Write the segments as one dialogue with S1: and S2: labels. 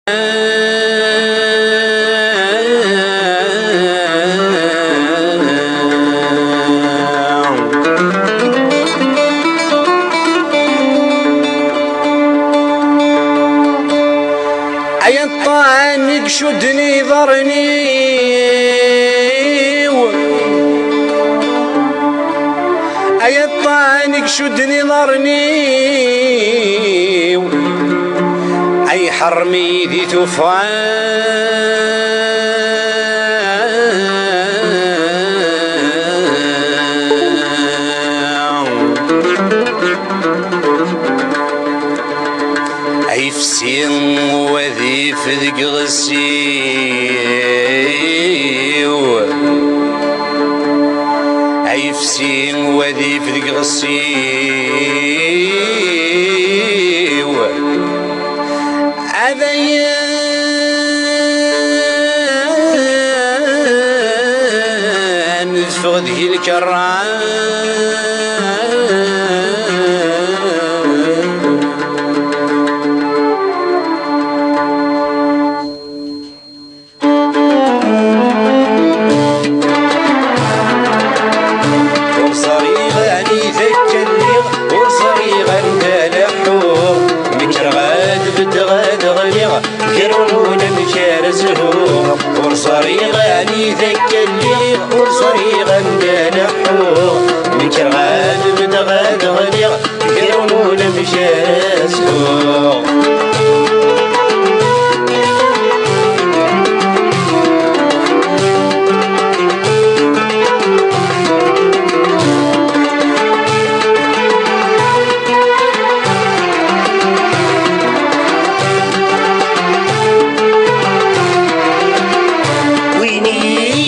S1: أي الطعام شدني ضرني أي الطعام شدني ضرني أي حرمي ذي تفعل أي فسين وذي فذق غسيو أي فسين وذي فذق غسيو أذيان فغذه الكران ورصريغاني ذك الليغ ورصريغا ندلحوغ من كرغان بدغاد غليغ كرون مشاسوغ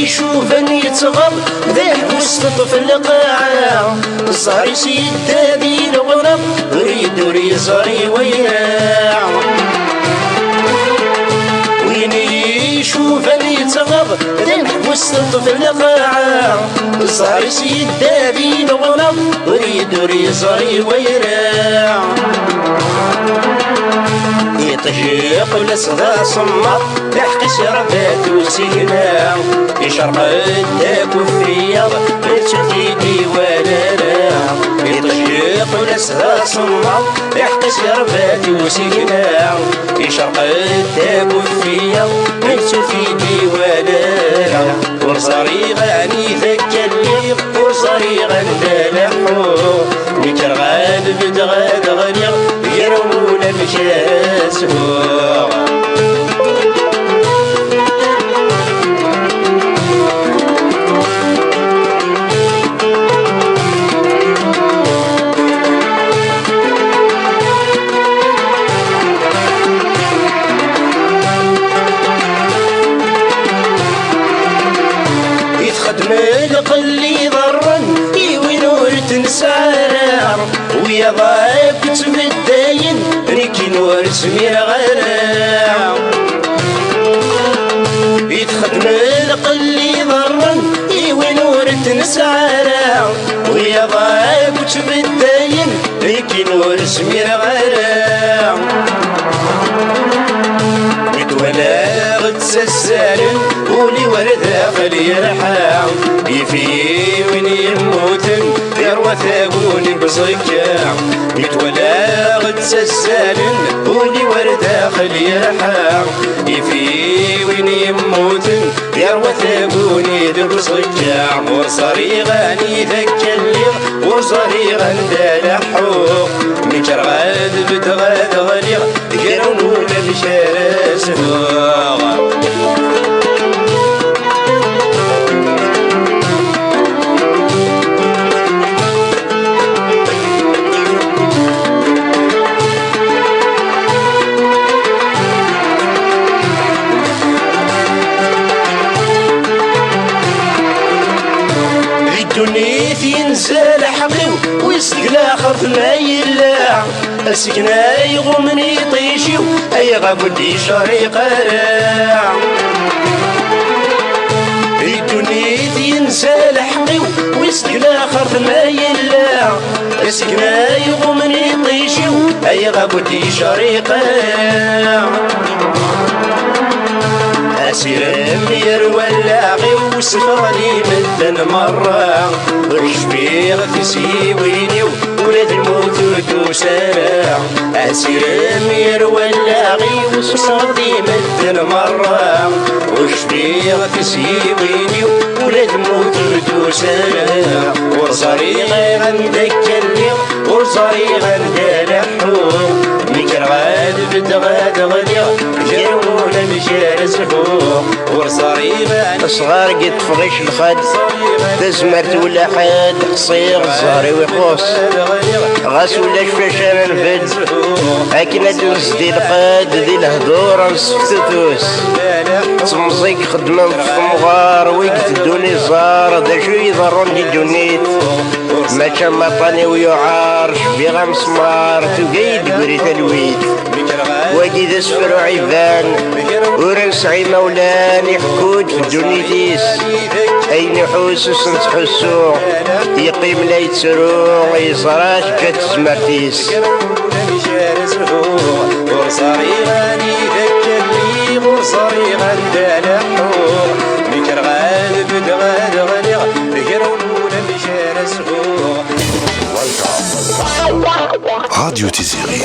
S1: شوفني يتغر ذاك وسط في القاعة صار يسيد ذي الغرب يريد صاري وياع وين يشوفني يتغر ذاك وسط في القاعة صار يسيد ذي الغرب يريد صاري وياع يطيق لصدا صمت لحق شربات وسينا يشرق الداك وفيض بتشديدي ولا لا يطيق لصدا صمت لحق شربات وسينا يشرق الداك وفيض بتشديدي ولا لا ورصريغاني ذاك الليغ ورصريغا ندلحوغ نكرغان بدغاد غليغ يرون مشاسوغ يتخدم القلي ضرن يوينور تنسارع ويا ضايق تمداين ريكي نور سمير غراع يتخدم القلي ضرن يوينور تنسارع ويا ضايق تمداين ريكي نور سمير غراع ولا غد سسالن ولي ورد خلي يرحام يفي وين يموتن يروى ثاقوني بصكاع يتولى غد سسالن ولي ورد خلي يرحام يفي وين يموتن يروى ثاقوني بصكاع ورصريغاني ذاك الليغ ورصريغا ندلحوغ من كرغاد بدغاد غليغ يرون مشاسوغ الدنيث ينزل حقيو ويسقل اخر في الميلا السكنة يغمني طيشيو اي غابودي شري قراع الدنيث ينزل حقيو ويسقل اخر في الميلا السكنة يغمني طيشيو اي غابودي شري قراع أسيرم يروى اللاغي وسفغلي مدن مرة وشبيغ تسيويني ولاد الموت وتسارع أسيرم يروى اللاغي وسفغلي مدن مرة وشبيغ تسيويني ولاد الموت وتسارع ورصريغي غندكلي ورصريغ غندلحو ميكر غاد بدغاد غدير جاونا مشار سفوق ورصريغ صغار قد فغيش الخد تزمرت ولا حد قصير صاري ويخوص غاس ولا شفاشان الفد هاكنا تنسدي القاد دي الهدور نسفتوس تمزيك خدمة في مغار ويقت دوني زار دا شو يضرون دي دونيت ما كان مطاني ويعار شبيغا مسمار تقيد بريت الويد واجي ذا سفر عيبان ورنسعي مولان يحكود في الدونيتيس اين يحوس وسنتحسو يقيم لا يتسرو يصراش جات سمرتيس ورصريغاني ذكرني ورصريغان دالحو ميكر غالب دغاد غليغ بقرون مشار سفوق
S2: راديو تيزيري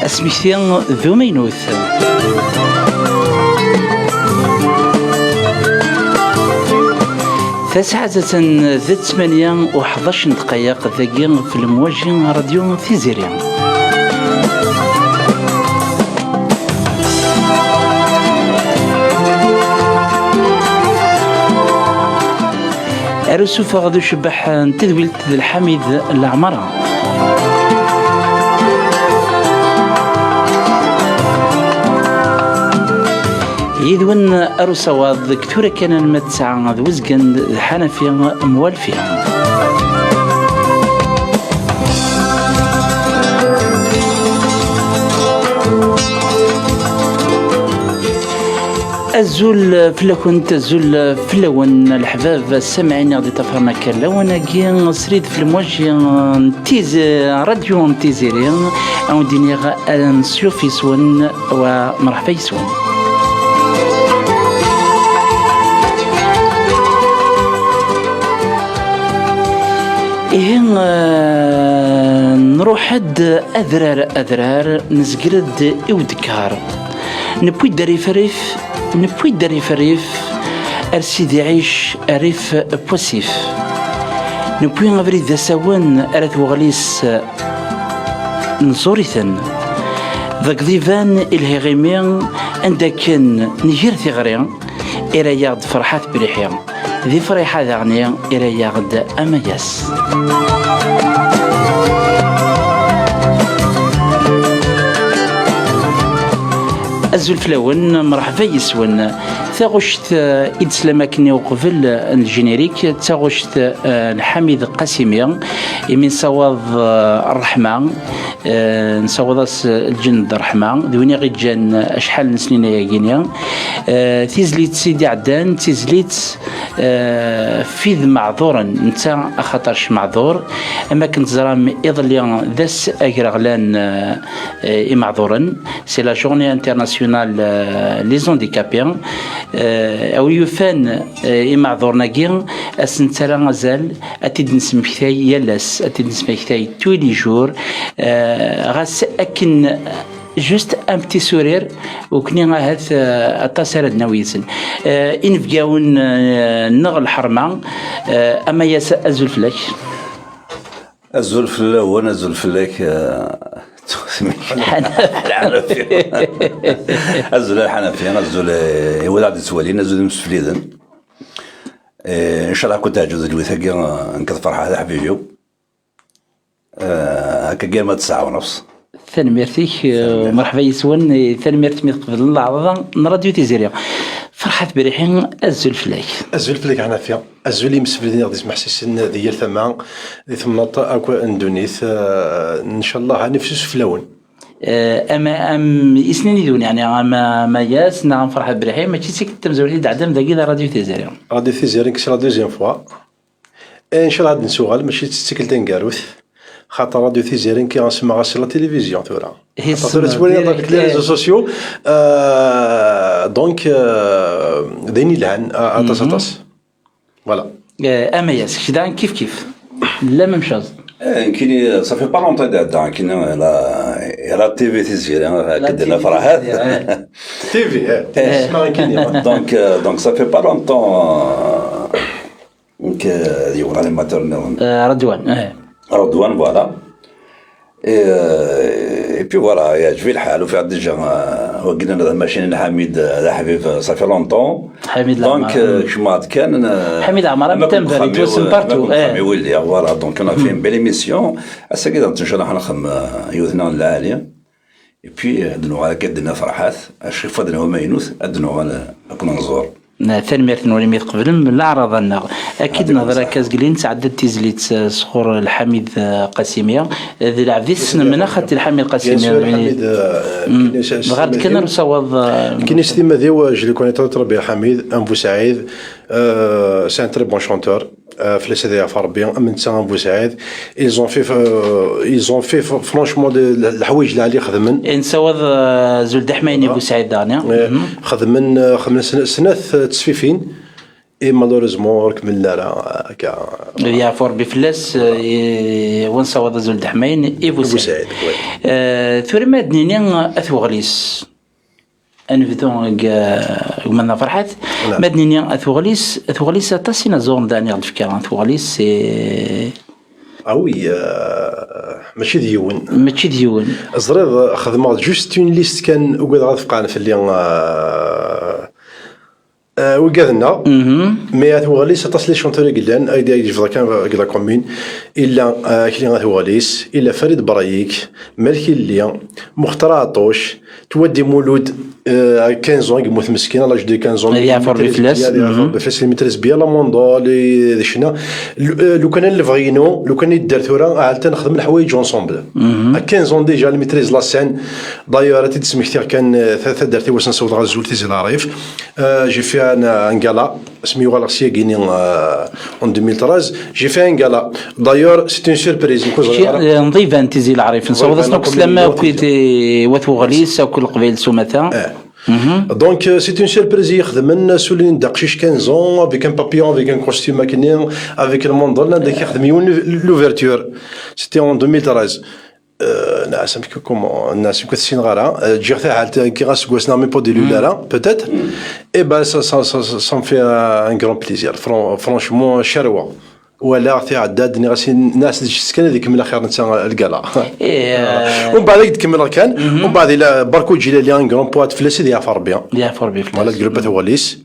S3: اسميثي ذو مينوث تسعة ذات 8 دقائق ذاكي في الموجه راديو تيزيري. أرسوف غادو شبح تذويلت الحميد العمرة يدون أرسواد كثورة كان المتسعة وزقن حنفيا موالفيا الزول فلكون تزول فلون الحباب السمعين غادي تفرنا كلاونا كي سريد في الموجه تيز راديو تيزيري او دينيغ نسيوف يسون ومرحبا يسون نروح حد أذرار نزقرد إودكار نبوي داري فريف أرسيدي عيش أريف بوسيف نبوي غفري ذا سوان أرث وغليس نصوريثن ذاك ذيفان الهغيمين عندك نهير ثغرين إلى يغد فرحات بريحيا ذي فريحة ذغنية إلى يغد أمياس أزول فلاون مرحبا يسون تاغشت إدسلامكني وقبل الجينيريك تاغشت الحميد قاسمي من صواب الرحمة نصوض الجند الرحمة دويني غي جان أشحال نسنين ياكينيا تيزليت سيدي عدان تيزليت فيذ معذورا نتا أخطرش معذور أما كنت زرام إضليا ذس أجرغلان معذورا سي لا جورني انترناسيونال لي زونديكابيان أو يفان معذورنا كين أسنترا غزال أتيد نسمكتاي يلاس أتيد نسمكتاي تولي جور غاس أكن جوست ان بتي سورير وكني هاد التصير نويسن ان فياون نغل حرمه اما يا ازول فلاك
S4: ازول فلا وانا ازول فلاك الحنفي أزول الحنفي أزول ولاد سوالي نزول مسفليدن إن شاء الله كنت أجوز الوثاقي نكذ فرحة هذا حبيبيو هكا ما 9:30.
S3: ثانميرتيك مرحبا يسون ثانميرت مي قبل العرضة راديو تيزيريا فرحة بريحين أزول فلاك
S5: حنفيا أزول يمسفلدين غادي يسمح سيسن ديال ثمان دي ثمناط أكوا أندونيث إن شاء الله نفسوس فلاون
S3: أم إسنين يدون يعني ما ياس نعم فرحة بريحين ما تشيك تمزولي دعدم ذاكي راديو تيزيريا
S5: كسي لا دوزيام فوا إن شاء الله هاد نسوغال ماشي تستيكل تنكاروث خاطر راديو تيزيرين كي غنسمع غاسي لا تيليفزيون ثورا خاطر تولي داك لي ريزو سوسيو دونك ديني لهان اطاس فوالا
S3: اما ياس كدا كيف لا ميم شوز
S4: كاين صافي با لونطون دادا كاين لا تي في تيزيرين كدنا فرحات
S5: تي في اسمع كاين
S4: دونك صافي با لونطون يقول على ماترنال رضوان فوالا اي بي فوالا يعجبني الحال وفي عاد ديجا وقلنا هذا الماشين حميد هذا حبيب صافي لونطون
S3: حميد
S4: دونك كما كان
S3: حميد عمار تنبري توسم بارتو
S4: ولدي فوالا دونك انا في بيل ايميسيون هسا كذا ان شاء الله حنخدم يوثنا العاليه اي بي ادنو على كدنا فرحات الشيف فضل هو ماينوس ادنو على كنا نزور
S3: ثاني مرتين ولي ميت قبل من العرض النغ اكيد نظرة كازقلين تعدد تيزليت صخور الحميد قاسميه ذي العفيس من اخذت الحميد قاسميه بغات كنا نصوض
S5: كاين ستيما ديال جو كوني تربي حميد ام بوسعيد سي ان تري بون شونتور في السيديا فاربيان من تاع بوسعيد ils ont fait franchement الحوايج اللي عليه خدمن
S3: نصوض زول حميني بوسعيد دانيا
S5: خدمن سنات تسفيفين اي مالوريزمون كملنا راه هكا
S3: يا فور بفلس ونصوض زول حمين اي بوسعيد ثوري ما دنيا اثوغليس انفدون ومنا فرحات مدنيا اثوغليس تاسينا زون دانيال الفكره اثوغليس سي
S5: وي ماشي ديون زريض خدمه جوست اون ليست كان وقاد غتفقعنا في اللي وقادنا مي اثوغليس تاس لي شونتوري قلان ايدي يجي كان قلا كومين الا كلي اثوغليس الا فريد برايك مالكي اللي مختار عطوش تودي مولود 15 ans يموت مسكين لاج دي 15 ans
S3: يعفر
S5: بفلس ميتريز بيا لا موندو لي شنا لو كان اللي بغينو لو كان يدار ثورا عالتا نخدم الحوايج اونسومبل 15 ans ديجا ميتريز لا سين دايور تسمي كثير كان ثلاثه درتي واش نصوت غا زول تيزي العريف جي في ان غالا سميو غالكسيا غيني اون 2013 جي في ان غالا دايور سي اون سوربريز
S3: نضيف انتيزي العريف نصوت اسنوك سلامه وكيتي وثوغليس وكل قبيل سومثا
S5: Donc c'est une surprise يخدم سولين دقشيش 15 ans avec un papillon avec un costume maquinier avec le mandol là qui خدميون l'ouverture c'était en 2013 ناس كومون الناس كتسين غارا جي حتى حالت كي غاسكوسنا مي بو دي لولا peut-être et ben ça me fait un grand plaisir franchement شروه ولا في عداد غاسي الناس اللي سكن هذيك من الاخر نتا الكالا ومن بعد تكمل كان ومن بعد الى باركو جيلالي ان غران بوات فلاسي ديال فاربيان ولا جروب ثواليس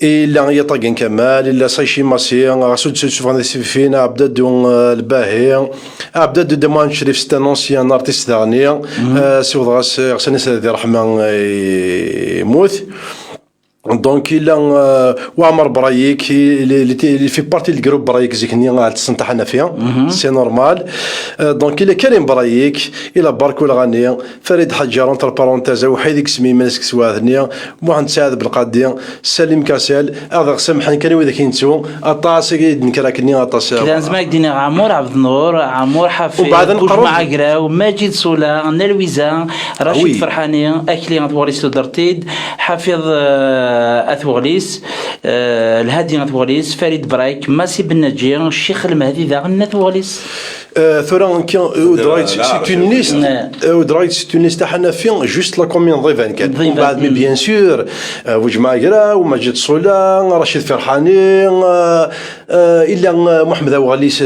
S5: إلا يطاقين كمال إلا سايشي ماسي غاسو تشوفون فينا عبد دون الباهي عبد دو دمان شريف ستان اونسيان ارتيست دانيا سيوض غاس غساني سيدي رحمه يموت دونك إلا وعمر برايك اللي في بارتي الجروب برايك زيكني غاد تسنطحنا فيها سي نورمال دونك إلا كريم برايك إلا باركو الغنية فريد حجار انتر بارونتيزا وحيدك سمي ماسك سواثنيا محمد سعد بالقادية سليم كاسال هذا سمحني كان وذا كينتو اطاس نكراكني اطاس
S3: كذا زعما دينا عمور عبد النور عمور حفيظ مع قراو ماجد سولا نلويزا رشيد فرحاني اكلي غتوريستو درتيد حفيظ اثوغليس الهادي اثوغليس فريد برايك ماسي بالنجي الشيخ المهدي ذا اثوغليس
S5: ثورا كي درايت سي اون ليست درايت سي اون ليست تاعنا فين جوست لا كومين ضي 24 ومن بعد مي بيان سور وجماعه ومجد صولا رشيد فرحاني الا محمد وغليس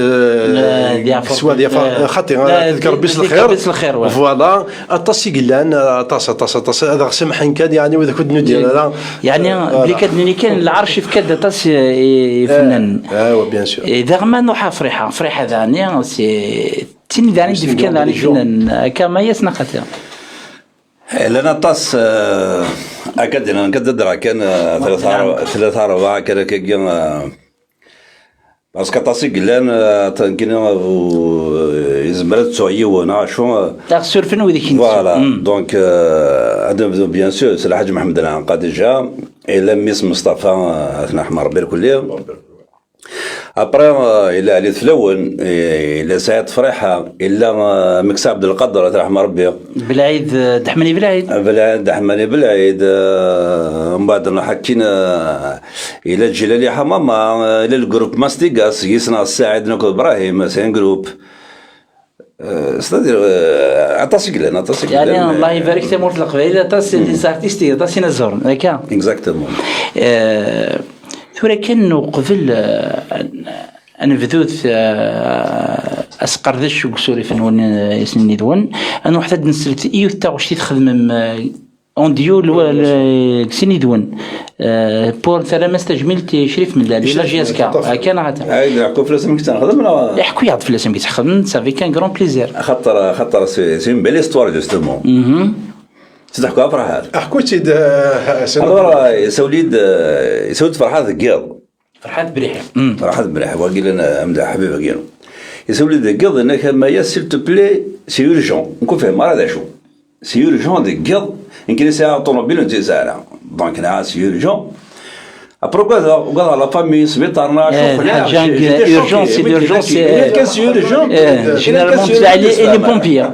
S5: سوا ديال خاطي ذكر بس الخير فوالا اطاسي قلان طاس هذا سمحن كاد يعني واذا كنت ندير
S3: يعني بلي كان كان العرش في كاد طاس فنان
S5: ايوا بيان سور
S3: اذا ما نوحا فرحه ثانيه سي تيني داني في كان داني فنان كما يسنا خاطر
S4: لنا طاس اكد انا نقدر كان ثلاثة أربعة كذا كيان باسكو طاسي قلان تنكنا يزمرت سويه وانا شو
S3: تاغسور فين وذيك
S4: فوالا دونك هذا بيان سور سي الحاج محمد العنقا ديجا الا ميس مصطفى اثنا حمر بير كليه ابري الا علي في الاول الا سعيد فريحه الا مكس عبد القادر الله يرحم ربي
S3: بالعيد دحمني بالعيد
S4: دحمني بالعيد من بعد حكينا الى الجلالي حمامه الى الجروب ماستيغاس يسنا الساعد نكو ابراهيم سين جروب استدير عطاسي قلنا
S3: يعني الله يبارك في مورت القبيله طاسي دي ارتيستي طاسي نزور هكا
S4: اكزاكتومون
S3: ثورة كانوا قبل أنا بذوث أسقر ذا الشوق سوري فنون يسني دون أنا واحد نسلت إيو تاوشتي تخدم اون ديول سيني دون بور ثلا ما استجملت شريف من لالي لا جي اس كا كان هذا
S4: يحكوا فلاسهم كي تنخدم
S3: يحكوا يعرف فلاسهم كي تخدم سافي كان غران بليزير
S4: خاطر سي بيل استوار جوستومون تحكوا فرحات
S5: حكوا سيد
S4: alors يسولد فرحات القيض فرحات بريحه وقيل انا امدح حبيبه قيل يسولد القيض انك ما يسيل تو بلي سي يورجون نكون فاهم مرة شو سي يورجون القيض يمكن ساعه طوموبيل انت ساعه دونك انا سي يورجون ابرو قال لا فامي سبيطارنا شوف
S3: حاجه يورجون سي يورجون
S4: سي يورجون
S3: جينيرالمون تسمع لي بومبيير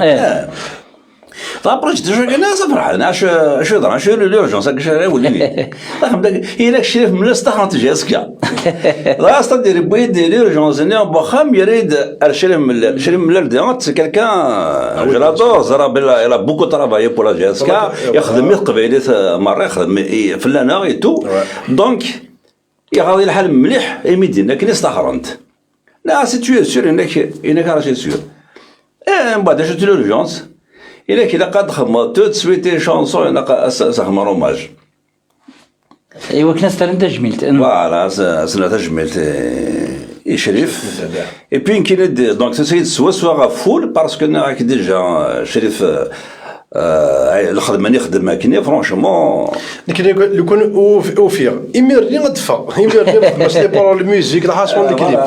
S4: طابرج تجرب الناس فرحان اش يضرب اش لورجونس هكا شهر ولي فهم داك هي الشريف من استخدمت جاسكا لا استدير بيد لورجونس ني بخام يريد شريف من الديانت كالكان جلادو زرا بلا بوكو ترافاي بولا جاسكا يخدم قبيله مره يخدم فلانا اي تو دونك يغادي الحال مليح ايميدين لكن استخرنت لا سي تو سور انك راه سور من بعد جات لورجونس إلا كي قد خدمت تو سويتي شونسون انا سخدم روماج
S3: ايوا كنا سترند تجميلت
S4: فوالا سنه تجميلت شريف اي بي كاين دونك سيد سوا فول باسكو انا ديجا شريف الخدمه اللي خدمها كني فرونشمون
S5: لكن لو كون اوفير يميرني غدفا يميرني سي بور الميوزيك لا حاسون الكليب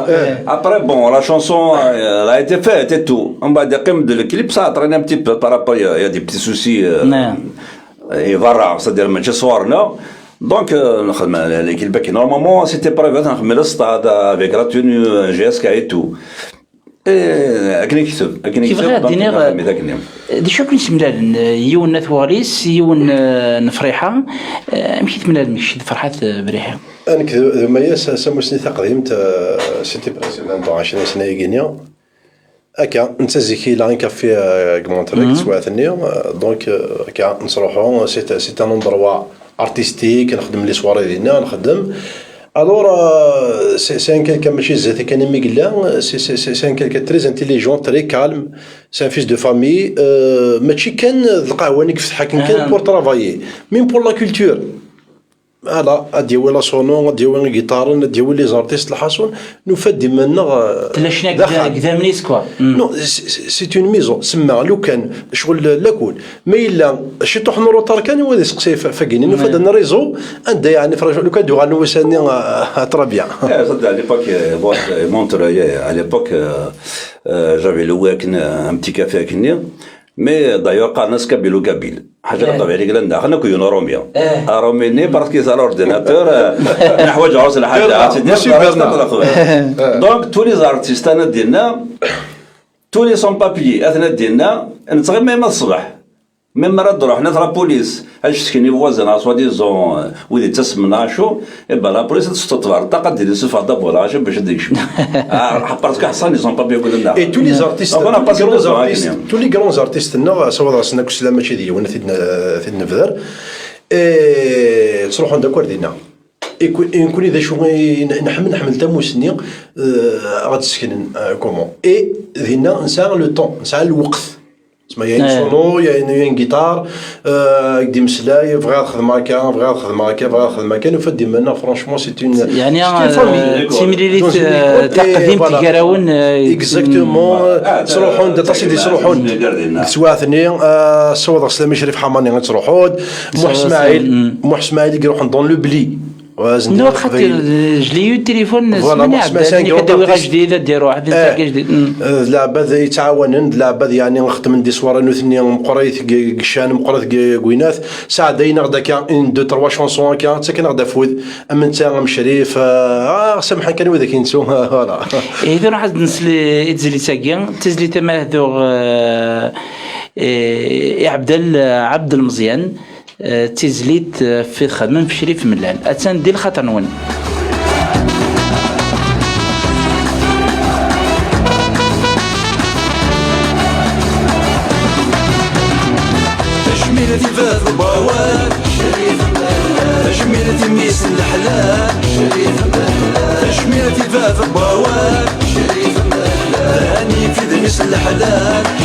S4: ابري بون لا شونسون لا ايتي فات اي تو من بعد قيم دو الكليب صا طرينا ان بتي بارابور يا دي بتي سوسي اي فارا صدير ماشي صورنا دونك نخدم الكليب كي نورمالمون سيتي بريفي نخدم الستاد افيك لا توني جي اس كا اي تو اكني كتب
S3: كيف غادي دي شوف كنت ملال يون ثواليس يون نفريحه مشيت ملال مشي فرحات بريحه
S5: انا كذا ما سموسني تقديم سيتي بريزيدون 20 سنه غينيا هكا نتزكي لا كافي كمونتريك سوا ثاني دونك هكا نصروحو سي ان اندروا ارتستيك نخدم لي سواري ديالنا نخدم Alors, c'est un quelqu'un c'est un quelqu'un très intelligent, très calme. C'est un fils de famille. ماشي كان القهوة فتحها كان pour travailler, même pour la culture. هذا ديال لا سونو ديال الجيتار ديال لي زارتيست الحاسون نفدي منا
S3: تلاشنا كذا منيس كوا
S5: نو سي اون ميزون سما لو كان شغل لاكول ما الا شي طوح نورو تركان هو يسقسي فاكيني نفد ان ريزو عند يعني لو كان دوغ نوساني ترا بيان
S4: صدق على ليبوك مونتري على ليبوك جافي لواكن ان بتي كافي كني مي دايور قال ناس كابيلو كابيل حاجه طبيعيه قال لنا خلينا كيون روميا روميني باسكو سا لورديناتور نحواج عروس الحاجه دونك تو لي زارتيست انا ديالنا تو لي سون بابيي اثنا ديالنا نتغير ما الصباح ميم مرة نروح نضرب لا بوليس اش تسكني فوازن سوا ديزون ودي تسمنا شو إبا لا بوليس تستطبع الطاقة ديال السفا دابولا عشان باش ديك باسكو حصل لي زون بابي يقول لنا
S5: اي تو لي زارتيست تو لي غران زارتيست نا سوا راسنا كسلا ماشي ديال وانا في النفذر تروحوا داكور دينا يكون اذا شو نحمل تاموسني غتسكن كومون اي هنا نسى لو طون نسى الوقت تسمى يا سونو يا جيتار قديم سلاي بغا نخدم هكا بغا نخدم هكا بغا نخدم هكا نفدي منا فرانشمون سي اون
S3: يعني تيميلي تقديم تكراون
S5: اكزاكتومون تروحون تصيدي تروحون سواثني صوض سلامي شريف حماني تروحوا مح اسماعيل يروحون دون لو بلي
S3: نو خاطر جلي يو تليفون سمعني عبد كدوي جديده ديروا واحد الحاجه جديده
S5: العباد يتعاونن العباد يعني نخدم دي صوره نوثني مقريت قشان مقريت قوينات ساعدين غدا كان ان دو تروا شونسون كان تسكن غدا فود اما انت مشريف سامحني كان وذاك نسو فوالا
S3: اذا راح نسلي اتزلي ساكيا تزلي تما هذو عبد المزيان تزليت في خدمة في شريف ملان أتسان ديال خاطر نون
S1: تشميلة فاذ البواب تشميلة ميس الحلال تشميلة فاذ البواب ثاني في ذميس الحلال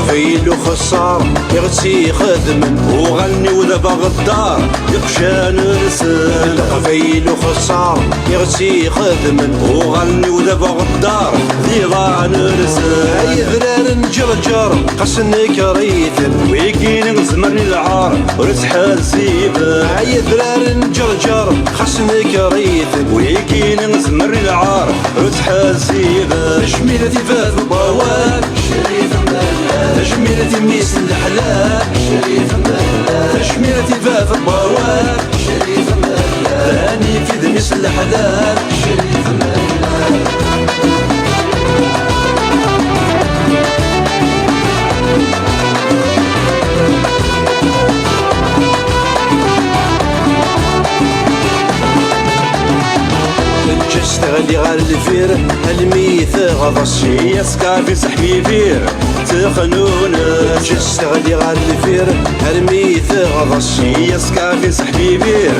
S1: قفيل وخسار يغسي خدم وغني ودابا غدار يقشان رسل قفيل وخسار يغسي خدم وغني ودابا غدار ضيضان رسل اي ذرار نجرجر قسني كريث ويكين نزمرني العار ورسحال سيبا اي ذرار نجرجر قسني كريث ويكين نزمرني العار ورسحال سيبا شميلتي فات البواب تشميلة ميس الحلال تشميلة فاف البواب ثاني في ذميس الحلال تشتغلي غال الفير الميث غضص هي سكافي صحبي فير تخنون تشتغلي غال الفير الميث غضص هي سكافي صحبي فير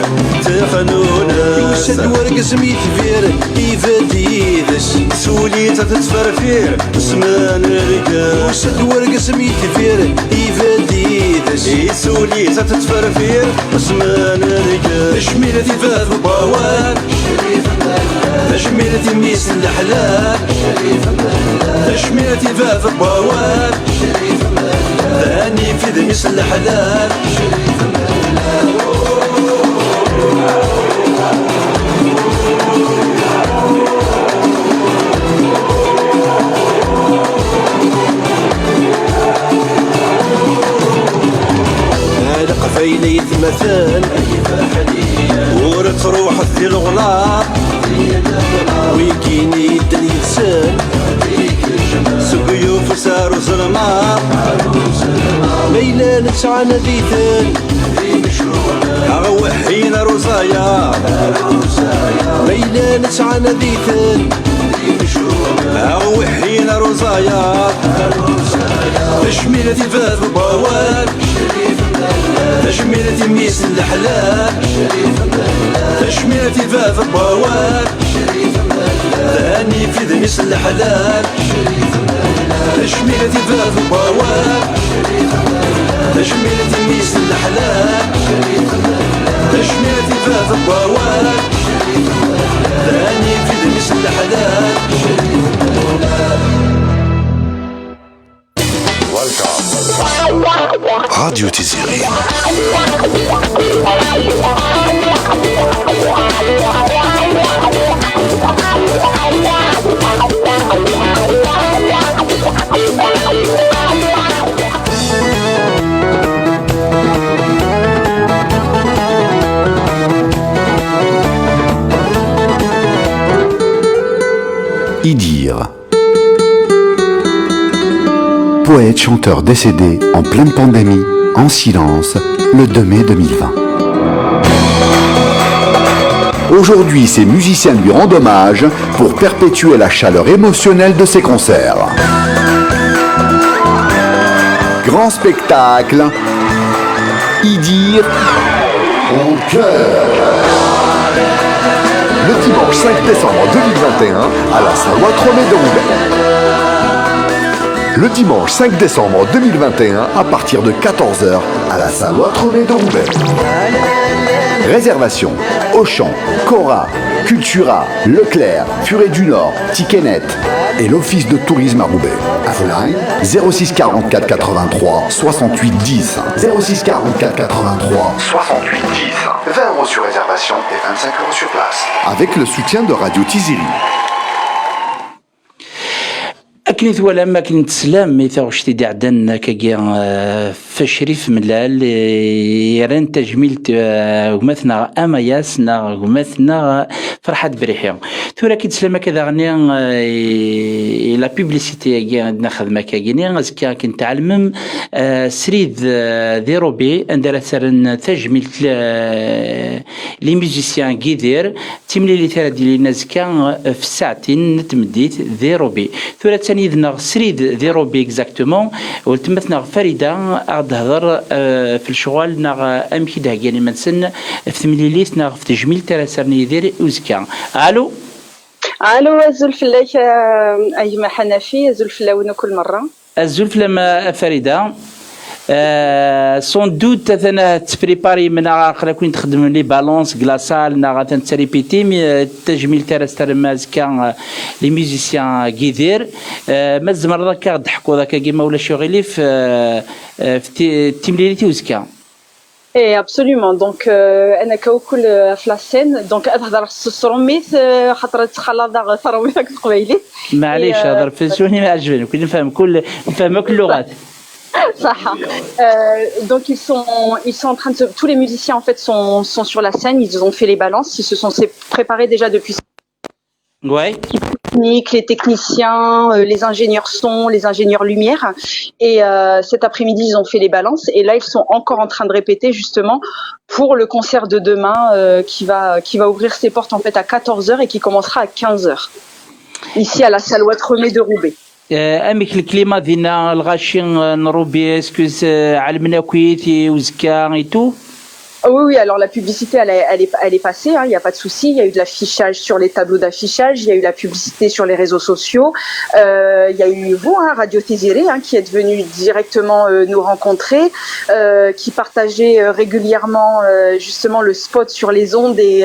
S1: تخنون يوسد ورق سميت فير يفدي ذس سولي تتفرفير اسمان رجال يوسد ورق سميت فير يفدي ذس سولي تتفرفير اسمان رجال شميلتي فاذ البواب تشميلتي ميس الحلال تشميلتي فاذ البواب ثاني في ذميس الحلال قفيلي يتمثل ورتروح في الغلاط ويكيني الدنيا يتسال سقيو فسار وظلمات ليلة نسعى نذيثن أغوحين رزايا ليلة نسعى نذيثن أغوحين رزايا تشميلتي فاذ البواب تشميلتي ميس الحلال تشميلتي فاذ البواب ثاني في ذميس الحلال تشميلتي فاذ البواب تشميلتي ميس الحلال تشميلتي فاذ البواب ثاني في ذميس الحلال
S2: راديو تيزيري Idir. Poète-chanteur décédé en pleine pandémie, en silence, le 2 mai 2020. Aujourd'hui, ces musiciens lui rendent hommage pour perpétuer la chaleur émotionnelle de ses concerts. Grand spectacle, Idir en chœur. Le dimanche 5 décembre 2021 à la Saloua Tromé de Roubaix. Le dimanche 5 décembre 2021 à partir de 14h à la Saloua Tromé de Roubaix. Réservation Auchan, Cora, Cultura, Leclerc, Furet du Nord, Ticketnet et l'Office de tourisme à Roubaix. Infoline 06 44 83 68 10. 06 44 83 68 10. 20 € sur réservation et 25 € sur place. Avec le soutien de Radio Tiziri.
S3: أكنت ولا ما كنت سلام ميثا وشتي دي عدن كاكيا فشريف ملال يران تجميلت ومثنا أما ياسنا ومثنا فرحة بريحيا ثورا كنت سلام كذا غني لا بيبليسيتي كاع عندنا خدمة كاكيني أزكا كنت تعلمم سريد ذي روبي عندنا سرن تجميلت لي ميوزيسيان كيدير تيملي لي ثرا ديال الناس كان في ساعتين نتمديت ذي روبي ثورا ثاني ذنا سريد ذي روبي اكزاكتومون ولتمثنا فريده غاد هضر في الشغل نا امكي ده يعني منسن في ثمليليت نا في تجميل ترى سرني يدير وزكا الو
S6: ازول فلاك ايما حنفي ازول فلاون كل مره
S3: ازول فلما فريده سون دوت انا تبريباري من اخر كنت تخدم لي بالونس كلاصال نا تريبيتي التجميل تاع سترماز كان لي ميوزيسيان كيدير مازال مره كضحكوا ذاك كيما ولا شغلي في تيمليتي وزكا
S6: اي ابسوليومون دونك انا كوكل في لا سين دونك هضر الصروميت خاطر تخلط ثروميت قبيلي
S3: معليش هضر في سوني ما عجبني كل نفهم كل اللغات.
S6: Donc ils sont en train de tous les musiciens en fait sont sur la scène, ils ont fait les balances, ils se sont préparés déjà depuis.
S3: Ouais.
S6: Les techniciens, les ingénieurs son, les ingénieurs lumière et cet après-midi ils ont fait les balances et là ils sont encore en train de répéter justement pour le concert de demain qui va ouvrir ses portes en fait à 14h et qui commencera à 15h ici à la Saloua Tromé de Roubaix.
S3: امك الكليمه ديالنا الغاشي نروبي اسكوز علمنا كويتي وزكا ايتو.
S6: Oui, alors la publicité, elle est passée, il n'y a pas de souci. Il y a eu de l'affichage sur les tableaux d'affichage, il y a eu la publicité sur les réseaux sociaux. Il y a eu vous, Radio Tiziri, qui êtes venu directement nous rencontrer, qui partageait régulièrement justement le spot sur les ondes et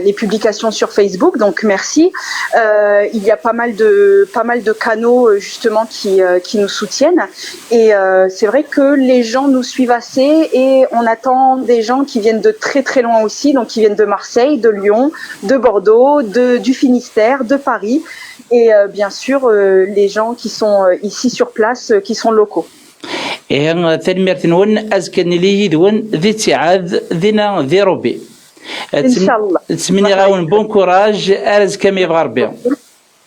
S6: les publications sur Facebook. Donc merci. Il y a pas mal de canaux justement qui nous soutiennent. Et c'est vrai que les gens nous suivent assez et on attend des gens qui viennent de très très loin aussi, donc qui viennent de Marseille, de Lyon, de Bordeaux, du Finistère, de Paris et bien sûr les gens qui sont ici sur place, qui sont locaux.
S3: Et تنمرتنون أزكني لي دون ذي تعاد ذينا ذي ربي.
S6: إن شاء الله.
S3: تسميني غاون بون كوراج أرز كم يبغى ربي.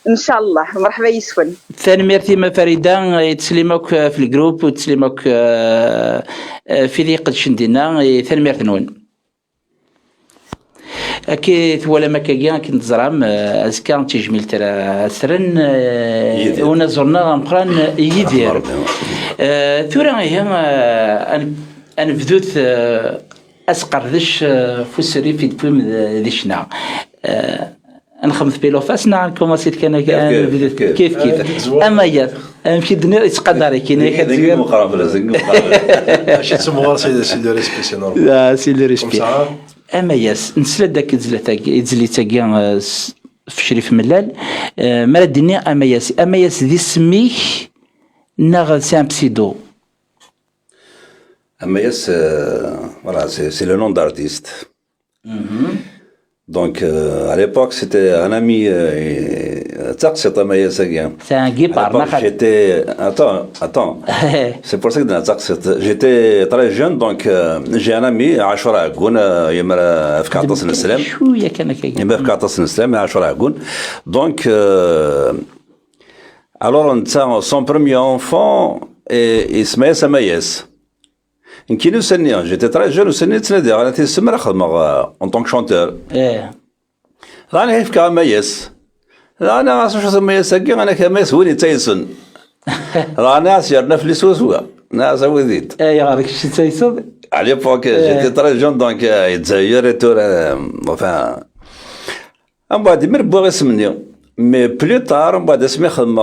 S6: ان شاء الله مرحبا يسون.
S3: ثاني ميرتي ما فريده تسليمك في الجروب وتسليمك في ذي قد شندينا ثاني ميرتي نون اكيد ولا ما كاين كنت زرام اسكان تجميل ترى سرن ونا زرنا مقران يدير ثورا هي انا بدوت اسقر ذش فسري في الفيلم ذيشنا نخمس بيلو فاسنا كوماسيت كان كيف اما يا مشي الدنيا يتقدر كاين
S4: هذا مقارنه لازم
S5: شي تسموها سي لو ريسبي سي نورمال.
S3: لا سي لو ريسبي اما ياس نسلا داك زلي تاكي في شريف ملال مال الدنيا اما ياس ذي سميك ناغ سي ان بسيدو.
S4: Amayas, voilà, c'est le nom d'artiste. Donc, à l'époque, c'était un ami تقصد ما يسقي.
S3: C'est un guépard.
S4: J'étais. Attends. C'est pour ça que dans تقصد. J'étais très jeune, donc j'ai un ami, Ashura Agoun, يمر في كعطس السلام.
S3: شوية كان كي.
S4: يمر في كعطس السلام, Ashura Agoun. Donc, alors, son premier enfant, il se met à Maïs. J'étais très jeune, en tant que chanteur. راني هيك كميس انا عايش شو ميس انا كميس وين تايسون راني عايشنا في السوسوه ناس وديت
S3: يا غارك شي تايسون
S4: على l'époque j'étais très jeune donc يتزاير تور enfin من بعد مر بوغ اسمني مي بلو تار من بعد اسمي خدم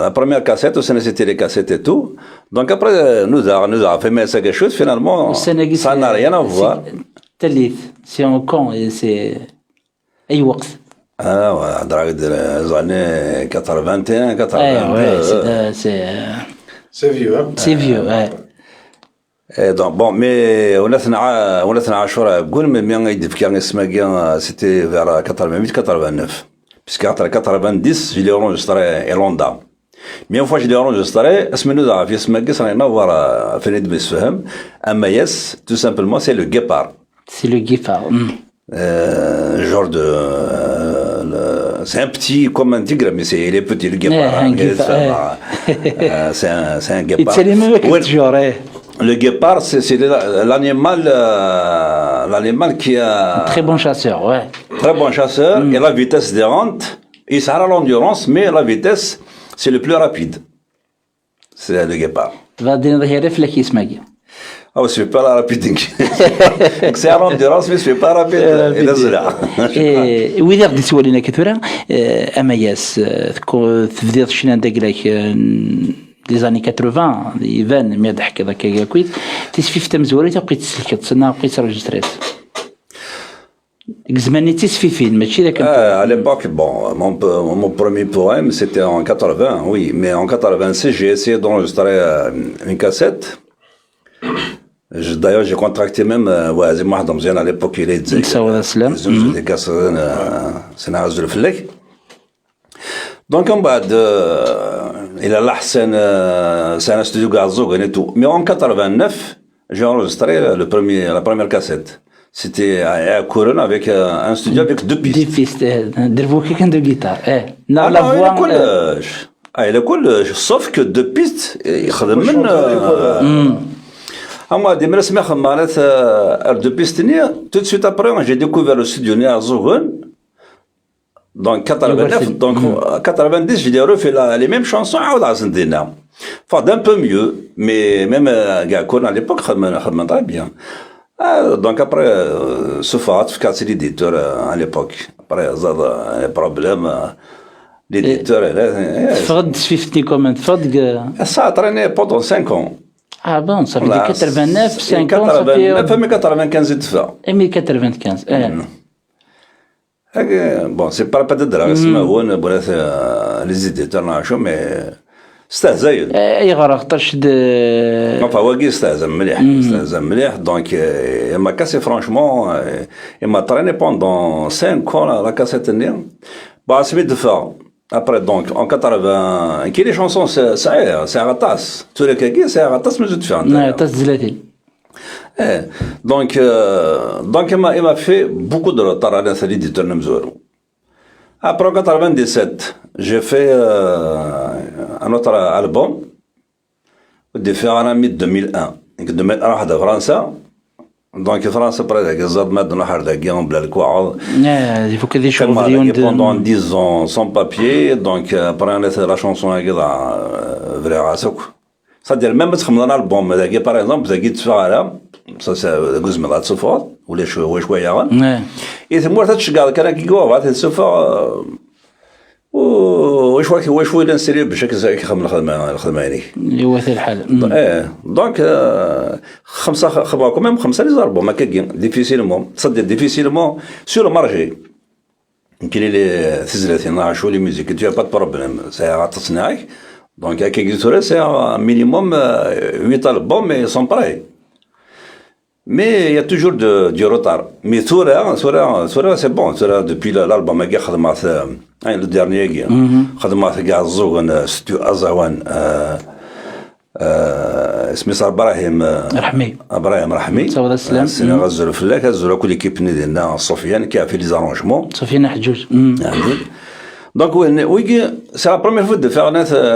S4: la première cassette aussi c'était les cassettes et tout donc après nous a fait mais ça quelque chose finalement ça n'a rien à voir
S3: تليث سي اون كون سي اي وقت
S4: دراك les années 81
S3: 82
S5: C'est vieux, hein?
S3: C'est vieux, ouais.
S4: Et donc, bon, mais on a Ashura Agoun, mais bien, il c'était vers 88-89. Puisqu'après 90, je l'ai enregistré à Londres. Mais une fois que je l'ai enregistré, ce que nous avons fait, ça n'a rien à voir à Fenid Besfehem. Un maïs, tout simplement, c'est le guépard.
S3: C'est le guépard.
S4: Genre de. C'est un petit comme un tigre, mais il est petit, le guépard. C'est un guépard. Le guépard, c'est l'animal qui a.
S3: Très bon chasseur, ouais.
S4: Très bon chasseur, et la vitesse des rentes, il sera l'endurance, mais la vitesse, c'est le plus rapide. C'est le guépard. Ah, je ne suis pas la rapide. C'est à l'endurance, mais je ne suis pas rapide.
S3: Et oui, il y a des سؤالين كثيرة. أمياس تبدأ شنو داك des années 80 يبان ما يضحك هذاك كويس تيسفي في تمزوري تبقيت تسلكت تسنى بقيت ريجستريت زماني تيسفي فين ماشي ذاك
S4: à l'époque bon mon premier poème c'était en 80 oui mais en 86 j'ai essayé d'enregistrer une cassette. D'ailleurs j'ai contracté même وازم واحد مزيان à l'époque il est
S3: نساو السلام
S4: des cassettes سنعز الفلك. Donc en bas il a là c'est un studio Gazoug et tout. Mais en 89, j'ai enregistré la première cassette. C'était à Couronne avec un studio avec deux pistes.
S3: Deux pistes, dervoué qu'un de guitare.
S4: Non, la voix. Il est cool, sauf que deux pistes, il moi, des mères deux pistes, tout de suite après, j'ai découvert le studio à Zogon. Donc 89, donc 90, je l'ai refait les mêmes chansons à Oudazendina. Enfin, d'un peu mieux, mais même Gakon à l'époque, très bien. Donc après, Soufat, c'est l'éditeur à l'époque. Après, il y a des problèmes. L'éditeur,
S3: Fred Swiftny comment Fred
S4: ça a traîné pendant 5 ans.
S3: Ah bon, ça fait 89, 5 ans, ça fait...
S4: 95 de fois.
S3: Et 1095,
S4: Bon, c'est pas peut-être de la les éditeurs, mais c'est زايد.
S3: اي غرقتش
S4: enfin واقي استاذن مليح donc il m'a cassé franchement il m'a traîné pendant 5 ans la cassette bah c'est vite de faire après donc en 80 qui les chansons c'est un ratas tous les cas c'est un ratas mais je te fais un
S3: ratas زلاتي
S4: donc il m'a fait beaucoup de retard à l'éditeur Nemzoro. Après 97, j'ai fait un autre album, de faire un ami de 2001. Et que de mettre à la France, donc France après les autres mettent dans la hardagie en blanc quoi.
S3: Il faut que des choses
S4: pendant 10 ans sans papier, donc après on laisse la chanson à vrai rasok. C'est-à-dire même si on a un album, par exemple, vous tu fais là, ça c'est le goût de la souffrance ou les choses et c'est moi ça je regarde quand il go va c'est souffrance وش نسير بشكل زي الخدمة يعني
S3: يوث الحال
S4: دونك خمسة كمان خمسة اللي ضربوا ما كاين ديفيسيلمون تصدق ديفيسيلمون سور مارجي يمكن لي 30 عاشوا لي ميوزيك tu as pas de problème ساعة تصنيعك donc avec Guitoré c'est un minimum 8 albums mais ils sont pareils Mais il y a toujours du retard. Mais Thora, c'est bon. Thora, depuis l'album, le dernier, خدمات كاع الزوغن ستو أزاوان اسمي صار ابراهيم رحمي
S3: صوت السلام
S4: السنة غزلوا فلاك غزلوا كل كيبني ديالنا صوفيان كي في لي زارونجمون
S3: صوفيان حجوج
S4: دونك وي سي لا بروميير فوا دو فيغ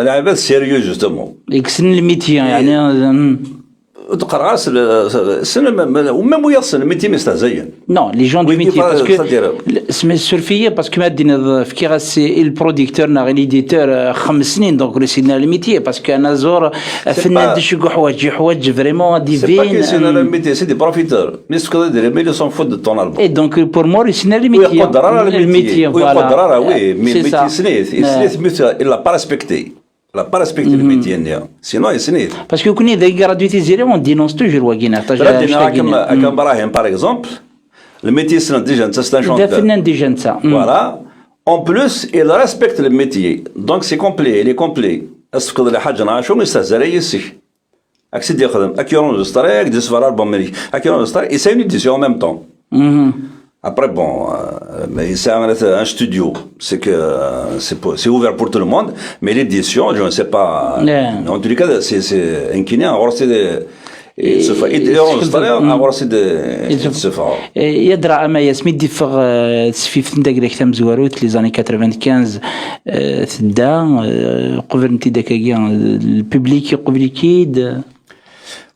S4: لعبات سيريو جوستومون
S3: يكسن الميتي يعني
S4: تقرا السنة ومام ويا السنة ميتي مستهزين
S3: نو لي جون دو ميتي باسكو اسمه السرفيه باسكو ما دينا في كي غاسي البروديكتور نا ليديتور 5 سنين دونك رسينا الميتي باسكو انا زور فنان دي شي حوايج فريمون ديفين
S4: سي با الميتي سي دي بروفيتور نسكو دير مي لو سون فوت دو طون البوم
S3: اي دونك بور مور رسينا الميتي
S4: يقدر على الميتي يقدر وي ميتي سنيت الا با ريسبكتي لا با ريسبكتي الميتي نيا سينو يسنيت
S3: باسكو كوني ذا غرادويتي زيري اون دينونس توجور واكينا
S4: كم ابراهيم باغ اكزومبل الميتي سن ديجا انت سان شونتور
S3: فنان ديجا انت
S4: فوالا اون بلوس il respecte le métier donc c'est complet il est complet اسفك لي حاجه نعرفو يستهزر يسي اكسيدي يخدم اكيرون دستريك دي سفر البوم ملي اكيرون دستريك اي سي اون ديسيون en même temps Après, bon, c'est un studio, c'est ouvert pour tout le monde, mais l'édition, je ne sais pas. En tous les cas, c'est incliné à avoir
S3: يدرى اما ياسمي ديفغ سفيف نداك تام زواروت لي زاني 95 تدا قبل انت داك البوبليك قبليكيد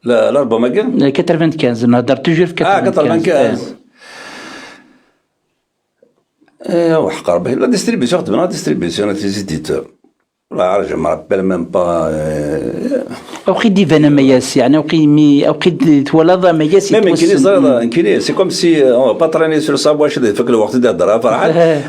S4: الالبوم هكا
S3: 95 نهضر توجور في
S4: 95 وحقر به لا ديستريبيسيون خدمنا ديستريبيسيون تي زيديتور لا عرج ما رابيل ميم با
S3: اوقي ديفانا مياس يعني اوقي تولد مياس
S4: ميم كيني سي كوم سي اون با تريني سور سا واش فك الوقت ديال الدرا فرحان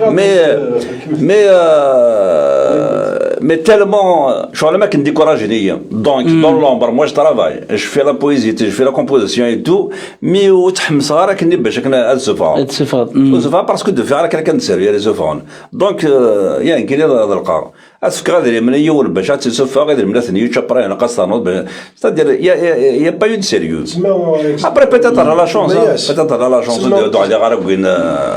S4: مي تالمون شغل ما كنديكوراجي دونك دون لومبر موا جو ترافاي جو في لا بويزي جو في لا كومبوزيسيون اي تو مي وتحمس غير كني باش كنا السوفا باسكو دو في راه كنسيرفي لي زوفون دونك يا كاين هذا القا اسفك غادي من يول باش تسوفا غادي من ثاني تشابرين قصانوط ستادير يا با اون سيريوز ابري بيتيتر لا شونس بيتيتر لا شونس دو على غارب وين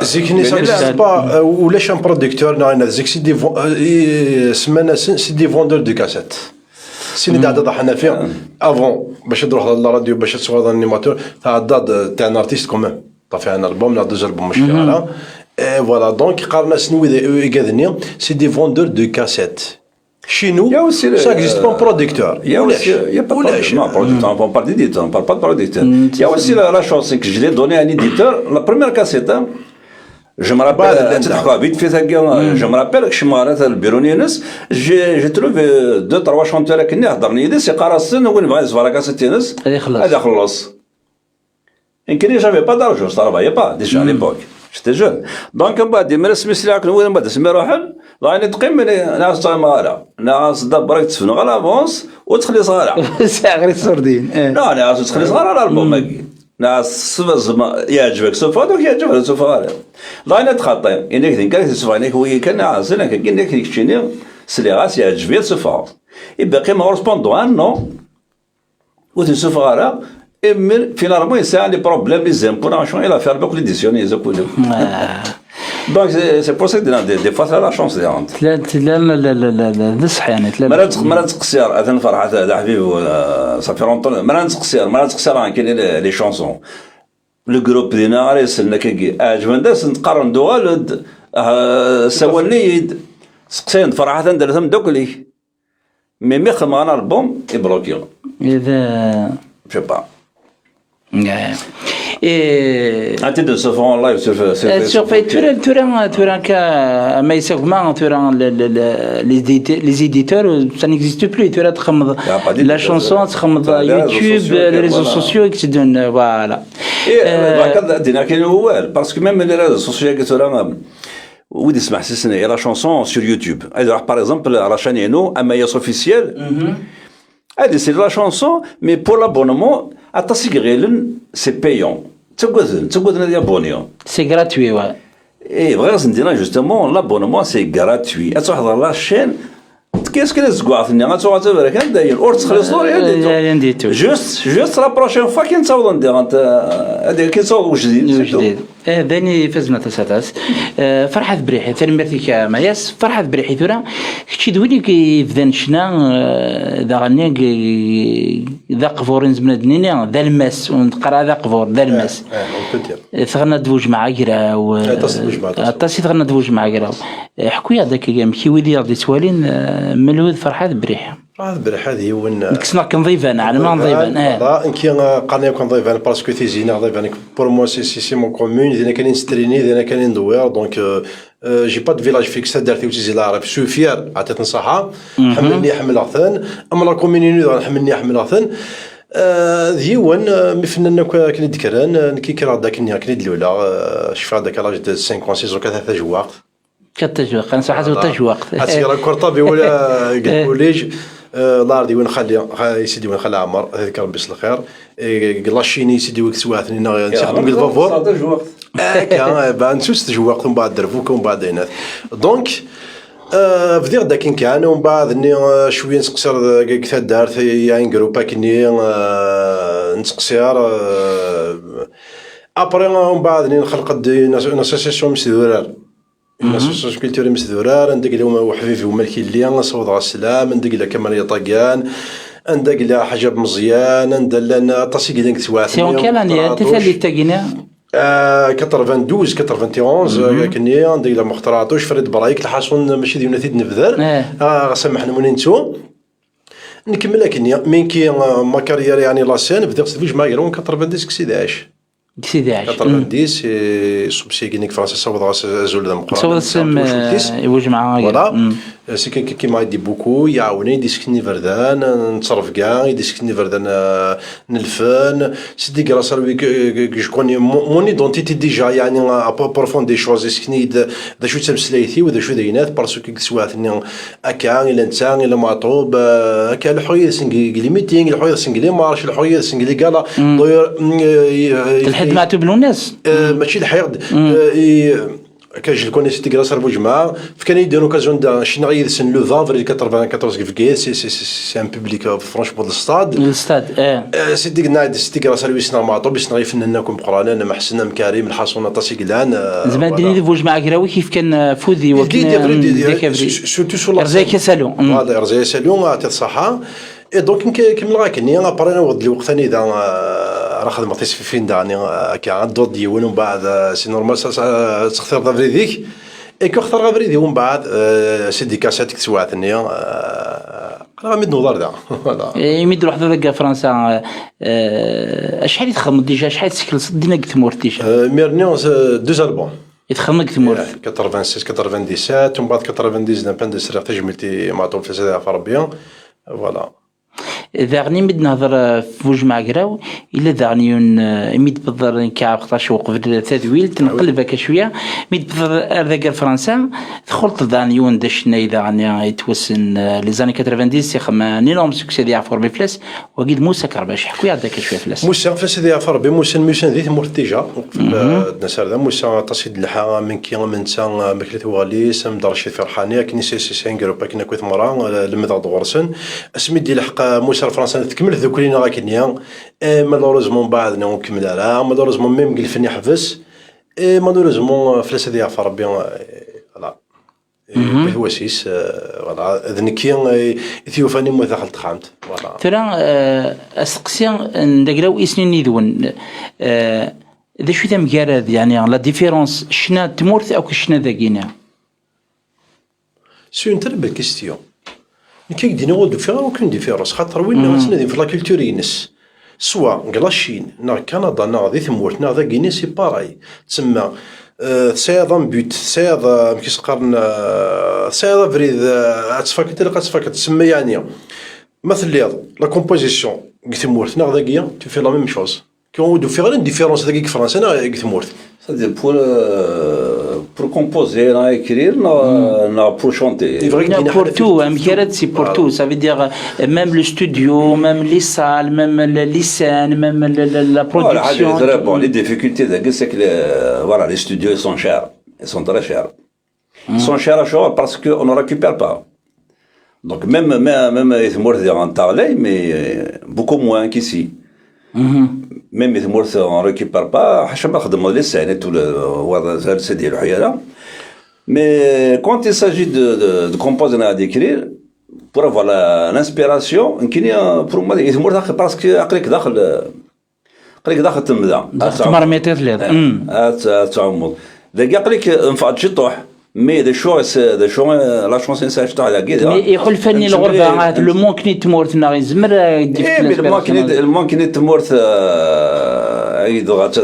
S5: زيكني سا با ولاش ان برودكتور نانا زيك سي دي سمانه سي دي فوندور دو كاسيت سيني دادا ضحنا فيها افون باش تروح للراديو باش تصور انيماتور تاع داد تاع ان ارتيست كومون طافي ان البوم لا دوز البوم مش كاع فوالا دونك قارنا شنو يقادني سي دي فوندور دو كاسيت chez nous ça existe pas un producteur
S4: il y a pas non producteur on parle d'éditeur on parle pas de producteur il y a aussi la chance que je l'ai donné à un éditeur la première cassette je me rappelle vite fait je me rappelle que je m'arrête le Bironiennes j'ai trouvé 2-3 chanteurs qui n'ont pas dit c'est Karasin ou une vraie soirée cassette هذا خلص يمكن j'avais pas d'argent je travaillais pas déjà à l'époque j'étais jeune donc بعد ما رسمي سلاك وين بعد اسمي روحل راني تقيم ناس صغيره ناس دبرك تفن غير افونس وتخلي صغيره
S3: ساعه غير سردين
S4: لا ناس تخلي صغيره على البوم ناس يعجبك سوف هذاك يعجبك سوف هذا راني تخطي انك ذنكرت سوف انك هو كان عازل كانك كيشيني سلي راس يعجبك سوف يبقى ما ريسبوندو نو وتسوف غير امر فينالمون يساعد لي بروبليم لي زامبوراسيون الى فير بوك ليديسيون يزكو دونك سي بور سا دي فوا لا شونس دي عند
S3: لا نصح يعني
S4: مرات تقصير اثن فرحه هذا حبيب صافي رونطون مرات تقصير كاين لي شونسون لو جروب دينا ريسلنا كي اجمل داس نقارن دوالد سوالنيد سقسين فرحه ندير دوكلي مي خدم انا البوم يبلوكي
S3: اذا
S4: جو با
S3: انت
S4: de se faire en live sur
S3: Facebook tu ما يسمى les éditeurs ça n'existe plus tu تخمض la chanson تخمض يوتيوب les réseaux sociaux qui te donnent voilà
S4: هكذا دينا كاين هو باسكو ميم لي réseaux sociaux كتورا ودي اسمع سيسني لا شانسون سور يوتيوب اذا باغ اكزومبل على شانينو اما يس اوفيسيال هذه سي لا شانسون مي بور لابونمون اتاسيغيلن سي بايون تقول لنا ابونيون
S3: سي غراتوي
S4: اي بغيت ندير جوستومون لابونمون سي غراتوي تروح لا شين qu'est-ce que les gars فني غاتو غاتبرك داير اور تخلص
S3: لا نديتو
S4: جوست لا بروشين فوا كي نصاوبوا ندير انت هذاك كي نصاوبوا جديد
S3: داني فازنا تساتاس فرحة بريحي ثاني مرتك مياس فرحة بريحي ثورا كشي دويني كي فدان شنا ذا غني ذا قفورين زمنادنيني ذا الماس ونقرا ذا قفور ذا الماس ثغنا دوج مع قرا تصي ثغنا دوج مع قرا حكويا داك كيام كي ويدي غادي توالين ملود فرحة بريحي
S5: هذا بريح هذه وين
S3: كسنا كنضيفان على ما نضيفان
S5: لا انكي قاني كنضيفان باسكو تيزينا ضيفان بور موا سي مون كومون اذا كاين ستريني اذا كاين ندوير دونك جي با دو فيلاج فيكس دارتي وتيزي لا عرف سو فير عطيت نصحها حملني حمل اغثان اما لا كومونيني حملني حمل اغثان ذي وين مفننا كني ذكران كي كرا داك كني الاولى شفا داك لاج دو 5 6 4 جوار
S3: كتجوق انا صراحه تجوق
S5: اسير كورطابي ولا كوليج لاردي وين خلي سيدي وين خلي عمر هذيك ربي يصلح الخير كلاشيني سيدي وقت سواثني نسيب الفافور كان نسوس تجوقت ومن بعد درفوك ومن بعد هنا دونك فدير داك كان ومن بعد اني شويه نسقسر كثا دارت يعني جروبا كني نسقسر ابري ومن بعد اني نخلق ناسوسياسيون مسدورار الاسوسياسيون كولتوري مسدورار عندك اللي هما وحفيفي ومالكي اللي صوت على السلام عندك اللي كماليه طاقيان عندك اللي حجاب مزيان عندك لنا طاسي كيدنك سواث
S3: سي اون كال اني تفالي تاقينا
S5: 92 91 كني عندك لا مختاراتوش فريد برايك الحاصون ماشي ديال نتيد نبذر سامحنا موني نتو نكمل كني من كي ما كارير يعني لاسين بديت سيفيج ماغرون 90 كسيد عاش
S3: كسيدي عاش
S5: 90 سوبسي كينيك فرنسا صوت راس زول مقرا
S3: صوت السم يوج معاه
S5: فوالا سي كي ما يدي بوكو يعاوني يديسكني فردان نتصرف كاع يديسكني فردان نلفان سيدي كراسر جو كوني مون ايدونتيتي ديجا يعني بروفون دي شوز يسكني دا شو تمسلايتي ودا شو دينات باسكو كي سواتني اكا الا نتا الا معطوب اكا الحويه سنجلي ميتينغ الحويه سنجلي مارش الحويه سنجلي كالا
S3: الحد معتوب الناس
S5: ماشي الحيض كاجي كوني سيتي كراسر بوجماعه فكان يدير اوكازيون دا شي نغير سن لو فافري 94 في كيس سي ان بوبليك فرانشمون الستاد سيتي نايد سيتي كراسر ويسنا معطوب بيسنا يفنناكم قرانا انا محسن مكارم الحصونه طاسي كلان
S3: زعما ديني بوجماعه كراوي كيف كان فوذي وكان
S5: سورتو سو
S3: رزاي كسالو
S5: هذا رزاي سالو عطيت الصحه اي دونك كمل غاك ني ابرينا وغد الوقت ثاني اذا راه خدمت في فين داني كاع الدود ديون ومن بعد سي نورمال تختار دافري ديك اي كو اختار دافري دي ومن بعد سيدي كاساتك سواعتني راه ميد نوضر دا
S3: يمد واحد هذاك فرنسا شحال يتخدم ديجا شحال تسكل صدينا قلت مورت ديجا
S5: ميرنيون دو البوم
S3: يتخدم قلت مورت
S5: 86 97 ومن بعد 99 باندس راه تجملتي معطوب في سيدي فربيان فوالا
S3: ذاغني مد نهضر في وج مع قراو الا ذاغني ميد بضر كعب 15 وقف تدويل تنقلب هكا شويه ميد بضر ذاك فرنسا دخلت ذانيون دشنا اذا غني يتوسن لي زاني 90 سيخم نينوم سكسي ديال فربي فلاس وقيد موسى كرباش حكوا هذاك شويه فلاس
S5: موسى فاس ديال فربي موسى ذي مورتيجا الناس هذا موسى تصيد اللحا من كي من تا ماكلت واليس مدرشي فرحانيه كني سي جروب كنا كويت مرا المذا دورسن اسمي ديال الحق موسى فرنسا تكمل ذكرينا غاكنيا مالوريزمون بعد نكمل على مالوريزمون ميم قلفني حبس مالوريزمون فلاس ديال فربي فوالا هواسيس فوالا ذنكي ثيوفاني مو دخلت خامت فوالا
S3: ترى اسقسيا ندقراو اسنين يذون ذا شو ثم جارد يعني لا ديفيرونس شنا تمورث او شنا ذاكينا
S5: سي اون تري بيل كيستيون كي دينا ولد فيها وكن ديفيرونس خاطر وين غنسنا في لا كولتور ينس سوا كلاشين نا كندا نا ذي ثمورت نا ذا كيني سي باراي تسمى سياضا بيوت سياضا كيس قرن سياضا فريد اتفاكت تلقى تفاكت تسمى يعني مثل لا كومبوزيسيون كثمورت نا ذا كيا تو في لا ميم شوز كي ولد فيها غير ديفيرونس ذاك فرنسا نا كثمورت
S4: c'est-à-dire pour composer, écrire, pour chanter.
S3: Pour tout, c'est pour tout. Ça veut dire même le studio, même les salles, même les scènes, même la production.
S4: Bon, les difficultés, c'est que voilà, les studios ils sont chers, ils sont très chers. Ils sont chers à chaud parce qu'on ne récupère pas. Donc même les morts en Tarlay, mais beaucoup moins qu'ici. Même les morts on récupère pas. Je sais pas comment les scènes et tout le c'est dire là. Mais quand il s'agit de composer et d'écrire, pour avoir l'inspiration, pour moi les morts parce que après que قالك داخل تمدا
S3: تمرميتي ثلاثه
S4: تعمد ذاك قالك نفعت شي طوح مي ذا شو لا شونس نساج تاع لا كيدا
S3: يقول فني الغربه هذا لو مونكني تمورتنا يزمر
S4: المونكني تمورت اي دورات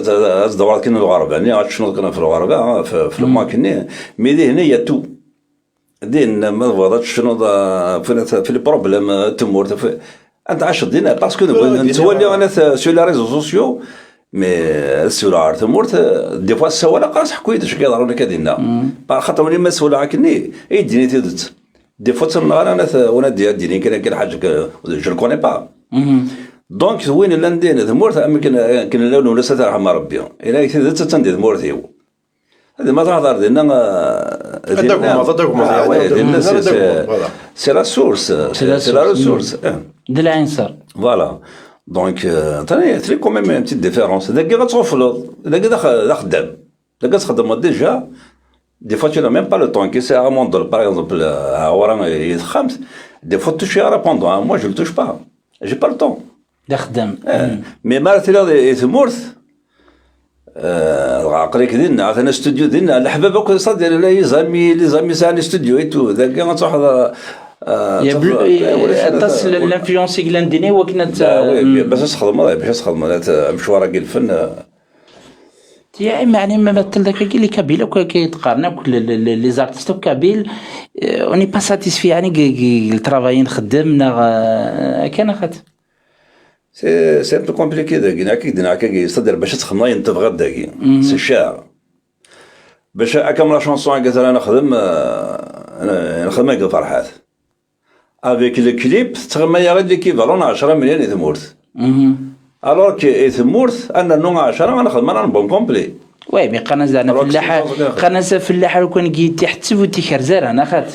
S4: كنا الغربه يعني شنو كنا في الغربه في المونكني مي دي هنا يا تو دين ما بغاتش شنو في البروبليم تمورت انت 10 دينا باسكو نتولي انا سو لي ريزو سوسيو مي سولار تمورت دي فوا السواله قاص حكويتش كيضروني كدينا خاطر ولي مسؤول عاكني يديني تدت دي فوا تنغار انا وانا ديني كاين حاجه جو كوني با دونك وين لاندين تمورت كان لون ولا سترحم ربي الا تدت تندي تمورت هذا ما تهضر دينا سي لا سورس سي لا ريسورس
S3: de l'عنصر
S4: فوالا دونك تري كو ميم ان بتيت ديفيرونس داك غتغفل داك خدام داك تخدم ديجا دي فوا تو ميم با لو طون كي سي ا موندل باغ اكزومبل ورا يتخمس دي فوا توشي ريبوندون موا جو توش با جي با لو طون
S3: دا خدام
S4: مي مارتيلا يتمورث عقلك ديالنا عطينا استوديو ديالنا الحباب كل صاد لي زامي ساعه الاستوديو اي تو داك غتروح
S3: تصل الانفلونسي كلانديني وكنت
S4: باش تخدم مشوار كاع الفن
S3: يعني ما مثل داك اللي كابيل كيتقارنا كل لي زارتيست كابيل اوني با ساتيسفي يعني الترافاي خدمنا كان خد
S4: سي ان بو كومبليكي داك صدر باش تخدم ينتبغى داكي سي شاعر باش اكمل شونسون قالت انا نخدم هكا فرحات افيك لو كليب تغمى يا غير ليكيفالون 10 مليون يتمورث الوغ كي يتمورث انا نون 10 انا نخدم انا بون كومبلي
S3: وي مي قناه زعما قناه فلاحه لو كان كي تحتسب وتيخر زار انا خات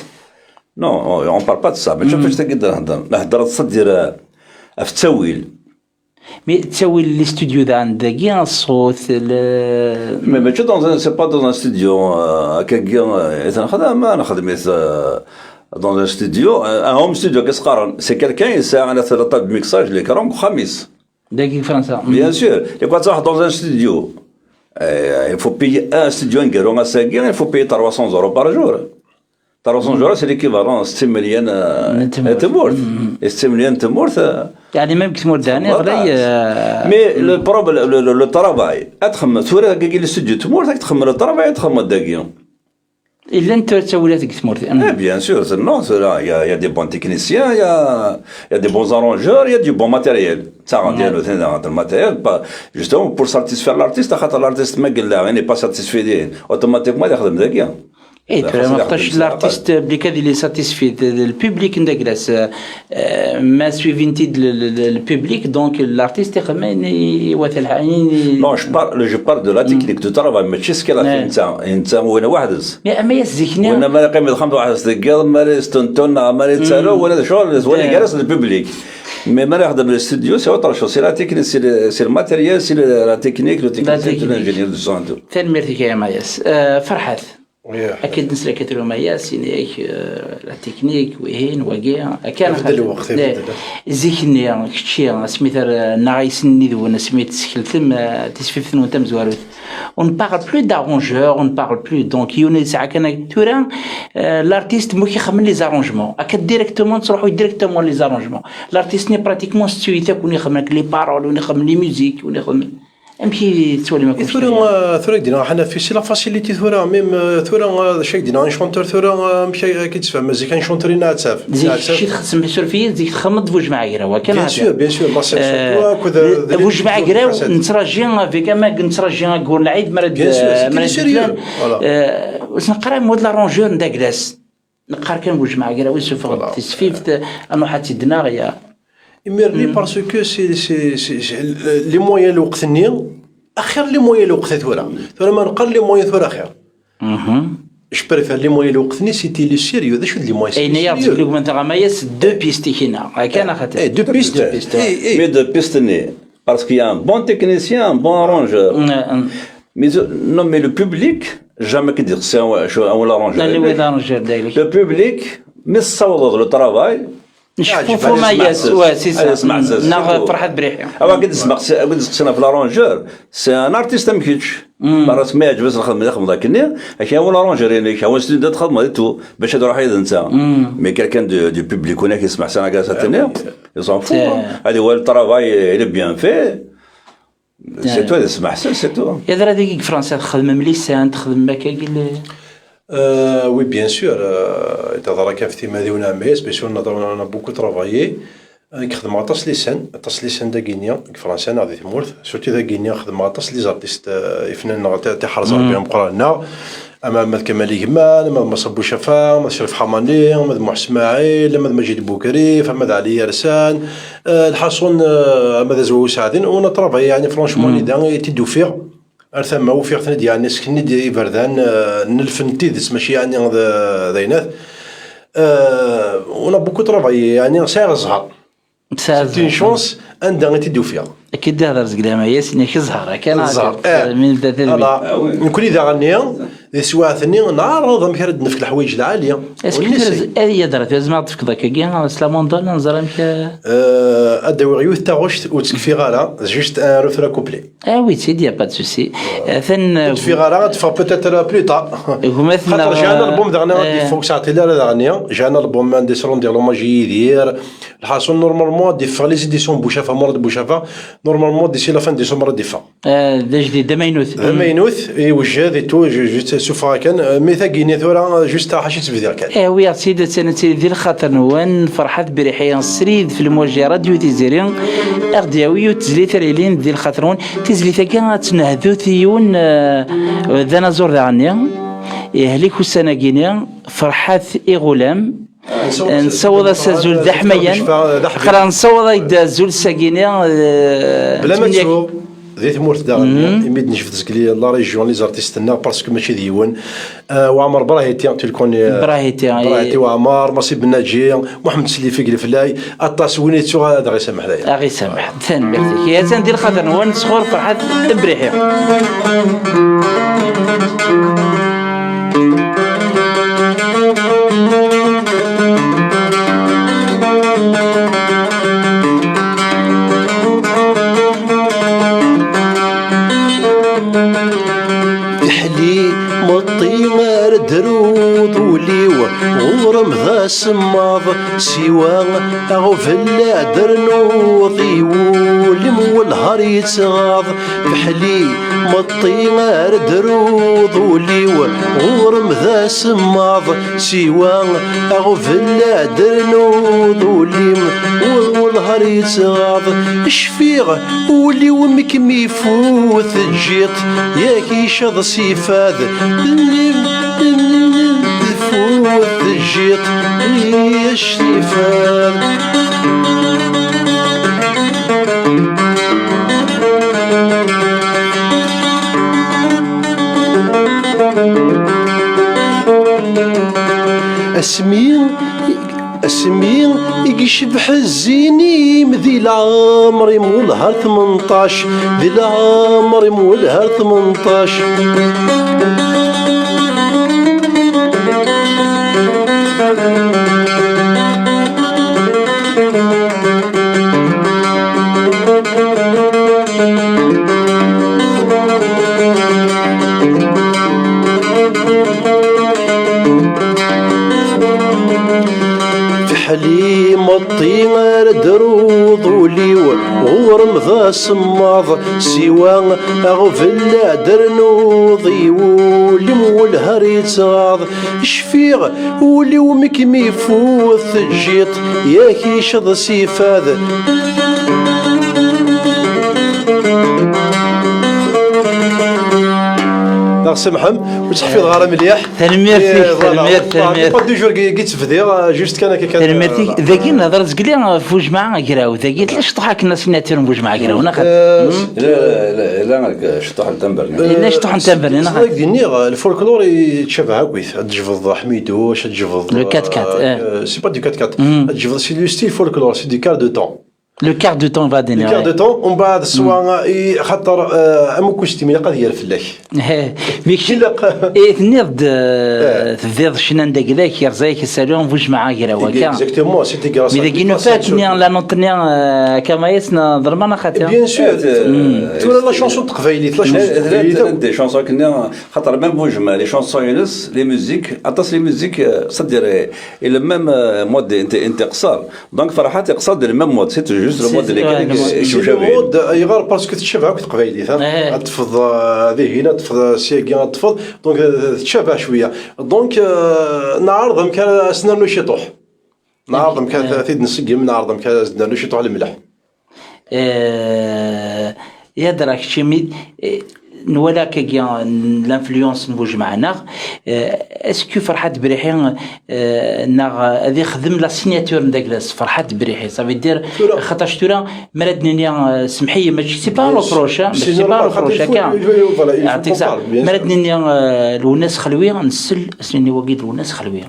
S4: نو اون بار با دو ما شوفش تقدر نهضر تصدر في التسويل
S3: مي تسوي الاستوديو ذا عندك الصوت
S4: مي ماشي دون سي با دون ستوديو كاكيا انا خدمت دون ستوديو ان هوم ستوديو كيسقارن سي كالكان يساعد على ثلاثه ميكساج لي كرون خميس
S3: داك فرنسا
S4: بيان سور يبقى تروح دون ستوديو il faut payer un studio en Guéron à Saguin, il faut payer 300 euros par jour. 300 euros, c'est l'équivalent de 6 millions de morts. Et 6 millions de morts.
S3: يعني ما يمكن تمر داني غير
S4: مي لو بروبليم لو طرافاي اتخم ثورة كي الاستوديو تمور تخمم لو طرافاي تخمم داكيو
S3: الا انت تسوي لك تمر
S4: بيان سور نو يا دي بون تكنيسيان يا دي بون ارونجور يا دي بون ماتيريال تاع ديالو تاع الماتيريال جوستومون بور ساتيسفير لارتيست خاطر الارتيست ما قال لا راني با ساتيسفي ديال اوتوماتيكمون يخدم داكيا
S3: اي ما خطاش الارتيست بلي اللي ساتيسفي البوبليك نداكلاس ما سويفينتي البوبليك دونك الارتيست يخمم يوثل
S4: نو جو بار دو لا تكنيك دو ترافاي ماشي سكيلا انت وين واحد
S3: اما يزكني
S4: وانا ما قيم خمس واحد دقيقه ما ستنتون ما تسالو ولا شغل ولا جالس البوبليك مي ما يخدم الاستوديو سي اوتر شو سي لا تكنيك سي الماتيريال سي لا تكنيك لو تكنيك الانجينير دو سون
S3: ثاني ميرتي يا ماياس فرحات اكيد نسلا كثير ماياس يعني لا تكنيك وهين وكاع كان
S5: في الوقت
S3: زيكني كشي سميتر نايسني وانا سميت سكلتم تسفيف وانت مزواروت on ne parle plus d'arrangeur on ne parle plus donc يوني ساعه كان تورا l'artiste مو كيخمم لي زارونجمون اكيد ديريكتومون تروحوا ديريكتومون لي زارونجمون l'artiste ني براتيكمون ستويتك وني يخمم لي بارول وني يخمم لي ميوزيك وني يخمم امشي تولي ما كنتش
S5: ثورة دينا حنا في سي لا فاسيليتي ثورة ميم ثورة شي دينا ان شونتور ثورة مشى كيتفهم مزيك ان شونتورينا تساف
S3: شي تخدم بسورفيه زيك تخمض فوج مع غيره وكان
S5: بيان سور
S3: فوج مع غيره نتراجي فيك ما نتراجي نقول العيد مرد نقرا مود لارونجور نداكلاس نقرا كان فوج مع غيره ويسوف تسفيفت انه حتى دناغيا
S5: يمرني باسكو سي لي مويان الوقت النيل اخر لي مويان الوقت ثورة ما نقر لي مويان ثورة خير je préfère les moyens لوقتني سيتي لو سيريو ذا شو لي مويان
S3: اين يرجع لك من تغمايس دو بيستي هنا كان خاطر
S5: دو بيست
S4: Mais de pistonner. Parce qu'il y a un bon technicien, un bon arrangeur. Non, mais le public, jamais que dire, c'est un arrangeur.
S3: اللي ويدا رجال دايلك
S4: Le public, mais ça va le travail.
S3: نشوفوا فما ياس سي ناخذ فرحات بريحه
S4: اما قد سمعنا في لارونجور سي ان ارتيست ما كيتش راسك ما يعجبش الخدمه اللي خدم ذاك النير هكا هو لارونجور يعني هو ستودنت خدمه تو باش تروح اذا انت مي كالكان دو بوبليك هناك يسمع سنه كاع تنير يصون فو هذا هو الترافاي اللي بيان في سي تو تسمع سي تو
S3: يا درا ديك فرنسا تخدم مليسان تخدم مكاكي
S5: وي بيان سور تهضر كان في تيمادي ونعميس بيان سور انا بوكو ترافايي نخدم عطاس لسان دا غينيا فرنسا ناضي تمورث سورتي دا غينيا خدم عطاس لي زارتيست فنان تاع حرز بهم قرانا اما مد كمالي جمال مد مصبو شفا مد شريف حماني مد محسن اسماعيل مد مجيد بوكري فمد علي يرسان الحصون مد زوو سعدين ونا ترافاي يعني فرانشمون دا تيدو فيغ ثم وفيق ثني يعني سكني دي بردان نلفن تيدس ماشي يعني ذينات ونا بوكو ترافاي يعني ساير الزهر سي شونس عندها تيدو فيها
S3: اكيد هذا رزق لها ياسين كزهر كان
S5: الزهر
S3: من ذات
S5: نكون اذا غنيا سواء ثني نعرض مكرد نفك الحوايج العاليه
S3: هذه درت لازم تفك ذاك كاع سلامون دون نزرم
S5: ادو عيوث تاغوش وتكفي غالا جوست ان روفرا كوبلي
S3: وي سيدي با دو سوسي ثن
S5: تكفي غالا تفا بوتيتر بلو تا خاطر جانا البوم دغنا دي فوق ساعتي لا دغنيا جانا البوم مان دي سرون ديال ماجي يدير الحاصل نورمالمون دي فغ لي زيديسيون بوشافا مورد بوشافا نورمالمون ديسي لا فان ديسمبر ديفا
S3: دا جديد دا
S5: ماينوث يوجد اي تو جوست سوفا كان مي ثاقيني ثورا جوست حاشي تبدير كان
S3: وي سيدي سنتي ديال خاطر نوان فرحات بريحيان سريد في المواجهه راديو تيزيرين اردياوي وتزلي ثريلين ديال خاطرون تزلي ثاكا تنهدو ثيون ذانا زور دغنيا يهليك السناكينيا فرحات غلام نصوض سازول دحميا خلا نصوض يدا زول ساكينيا
S5: بلا ما تشوف ذي ثمورت داغنيا يميد نشوف تسكلي لا ريجيون لي زارتيستنا باسكو ماشي ديون وعمر براهيتي تلكون براهيتي وعمر مصيب الناجي محمد سليفي قلفلاي الطاس وينيتو هذا غير سامح ليا
S3: غير سامح ثاني ميرسي يا ثاني ديال خاطر نوان صغور فرحات بريحي
S5: درود وليو غورم ذا سماض سوا أغفل درنوضي ولم والهار يتغاض بحلي مطيمار درود وليو غورم ذا سماض سوا أغفل درنوض ولم والهار يتغاض شفيغ وليو مكمي فوث جيط ياكي شظ سيفاذ فوت الجيط يشتفان اسمين يشبح الزينيم ذي العمر مولها 18 ذي العمر مولها 18 حليم الطير درود وليو غورم ذا سماض سوا أغفل درنوضي ولم والهر يتغاض شفيغ وليو مكمي فوث الجيط ياكي شظ سيفاذ الله سمحهم وتحفظ غير مليح.
S3: تنميرتك
S5: با دو جور قيت فدير جوست كان
S3: تنميرتك ذاكي نهضر زكلي فوج مع قراو ذاكي علاش طحك الناس سيناتير فوج مع قراو انا
S4: لا شطح التنبر
S3: لا شطح التنبر انا
S5: خاطر ديني الفولكلور يتشابه هكويس تجفض حميدوش تجفض
S3: لو 4
S5: سي با دو 4 تجفض سي لو ستيل فولكلور سي دو كار دو طون
S3: لو كار دو طون فا ديني
S5: لو كار دو طون ومن بعد سوا خاطر اموكوش تيمي قد هي الفلاح
S3: ميكشي تنيض تفضيض شنان داك ذاك يرزايك السالون فوج مع قراو هكا
S5: اكزاكتومون سيتي غراس
S3: مي داكي نفاتني لا نوطني كما يسنا ضربنا خاطر
S5: بيان سور تولا لا شونسون تقبايليت لا شونسون
S4: دي شونسون كنا خاطر ميم فوج مع لي شونسون يونس لي ميوزيك اطاس لي ميوزيك صدر الى ميم مود انت قصار دونك فرحات قصار دير ميم مود سي جوست لو مود اللي كان
S5: مود يغار باسكو تشابه هاك تقبايليت تفض هذه هنا تفض سياكي تفض دونك تشابه شويه دونك نعرضهم كان سنانو شيطوح نعرضهم كان 30 نسقم نعرضهم كان سنانو شيطوح الملح
S3: يا دراك شي نولا كيان لانفلونس نبوج معنا اسكو فرحات بريحي نا هذه خدم لا سيناتور نداكلاس فرحات بريحي صافي دير خاطر شتورا مرادني سمحيه ماشي سي با روبروش سي با روبروش كاع يعطيك الصحه مرادني الوناس خلويه نسل سني وقيت الوناس خلويه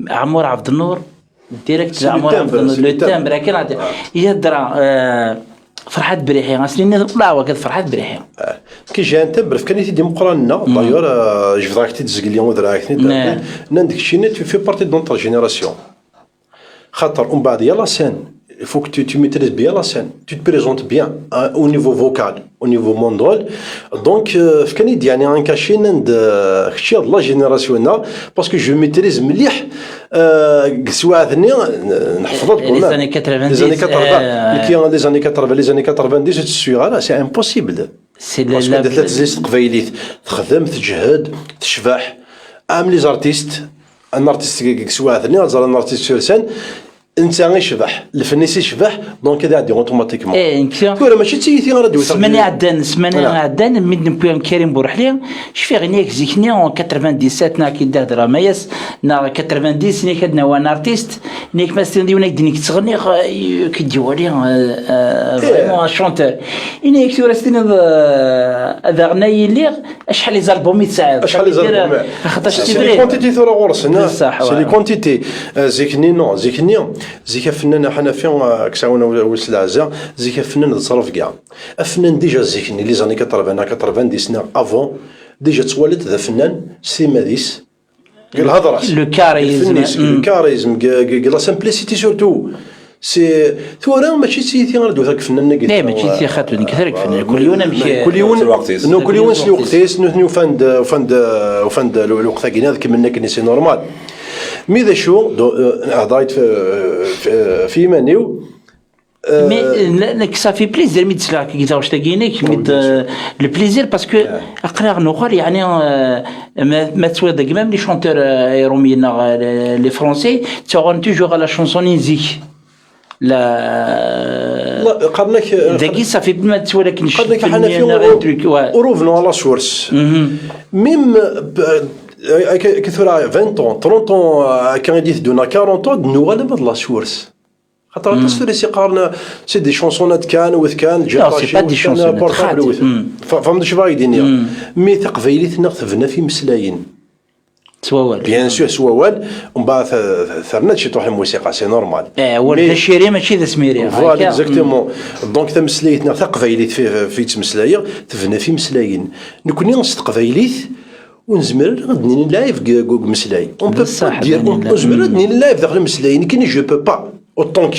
S3: عمور عبد النور ديريكت عمور عبد النور لو تامبر كان يهضر فرحات بريحي غاسني طلع وكذا فرحات بريحي
S5: كي جا نتبر في كانيتي ديما قرانا دايور جفداك تتزقل اليوم ودراكني نندك شي نت في بارتي دون تا جينيراسيون خاطر ومن بعد يلا سين il faut que tu maîtrises bien la scène, tu te présentes bien au niveau vocal, au niveau mondial. Donc, je connais يعني un cachet de la génération là, parce que je maîtrise مليح سواء ثني نحفظ
S3: les années 90
S5: les années 80 les années 80 les années 90 je suis là c'est impossible
S3: c'est
S5: parce que ثلاث زيست قبيليت تخدم تجهد تشبح ام لي زارتيست ان ارتيست سواء ثني ان ارتيست sur scène انت غير شبح الفنيس يشبح دونك هذا عادي اوتوماتيكمون كورا ماشي تيتي راديو
S3: سماني عدان ميدن بوان كريم بورحلي شفي غنيك زيكني اون 97 نا كي دار دراميس نا 90 ني كدنا وان ارتيست نيك ماستين ديونك دينيك تغني كي ديوالي فريمون شونتور اني كثر ستين هذا غناي اللي شحال لي زالبوم يتساعد
S5: شحال لي زالبوم
S3: خاطر
S5: سي لي كونتيتي ثورا غورسنا سي لي كونتيتي زيكني نو زيكني زيك فنان حنا فين كساونا وسط العزاء زيك فنان تصرف كاع الفنان ديجا زيكني لي زاني 80 سنه افون ديجا توالد ذا فنان سيماديس الهضره
S3: لو كاريزم
S5: لو كاريزم لا سامبليسيتي سورتو سي ثورا ماشي سيتي غندو ذاك الفنان نقول
S3: لا ماشي سي خاطر كذلك فنان كل يوم نمشي
S5: كل يوم نو كل يوم سي وقتيس نو فند الوقت كاين هذاك منا كني سي نورمال مي ذا شو هضايت في مانيو
S3: مي صافي بليزير مي تسلا كي واش تاكينيك ميد لو بليزير باسكو اقرا نوخر يعني ما تسوى داك ميم لي شونتور روميين لي فرونسي تاغون توجور لا شونسون نزيك لا
S5: قرناك
S3: داكي صافي ما تسوى لك
S5: قرناك حنا في وروفنو على سورس ميم كثر 20 طون 30 طون كان يدير دونا 40 طون نوغالا بهاد لا سورس خاطر التصوير سي قارنا سي دي شونسونات كان وذ كان
S3: لا سي با دي شونسونات
S5: فهمت شنو باغي يدير مي تقبيليتنا ثبنا في مسلاين
S3: سوال
S5: بيان سور سوال ومن بعد ثرنا شي تروح الموسيقى سي نورمال
S3: ولد الشيري ماشي ذا سميري
S5: فوالا اكزاكتومون دونك تمسلايتنا تقبيليت في تمسلايه ثبنا في مسلاين نكوني نستقبيليت ونزمر غادي لايف كوك مسلاي اون بو دير نزمر غادي لايف داخل مسلاي كاين جو بو با اوتونك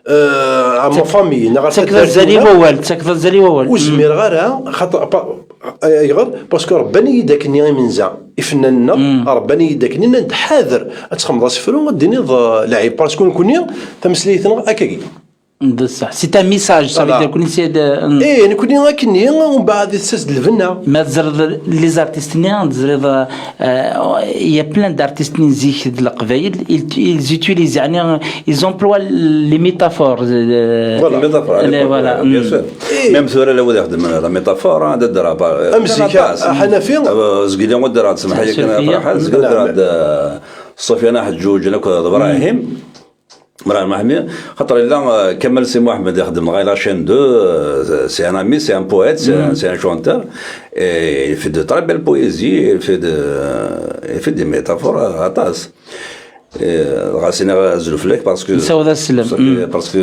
S5: ا مون فامي
S3: تكذا زالي ووال تكذا زالي ووال
S5: وزمر غير خاطر غير باسكو رباني يداك ني منزع يفننا رباني يداك ني نتحاذر تخمض صفرو غادي نض لاعب باسكو نكوني تمسليتنا هكاكي
S3: بصح سي ان ميساج صافي كون سي
S5: ايه نكوني غاكني ومن بعد تسد الفنه
S3: ما تزرد لي زارتيستين تزرد يا بلان دارتيست نزيك القبايل ils utilisent يعني ils emploient les métaphores
S4: فوالا بيان سور ميم ثورة لو يخدم لا ميتافور هذا الدرا
S5: امزيكا حنفي
S4: زقيلي ودرا تسمح لي كان فرحان زقيلي درا صوفيانا حجوج انا ابراهيم مراه محمي خاطر لا كمل سي محمد يخدم غير لا شين دو سي ان امي سي ان بويت سي ان شونتور في دو تري بيل بويزي في دي ميتافور عطاس غاسينا زلفلك باسكو
S3: نساو ذا السلام
S4: باسكو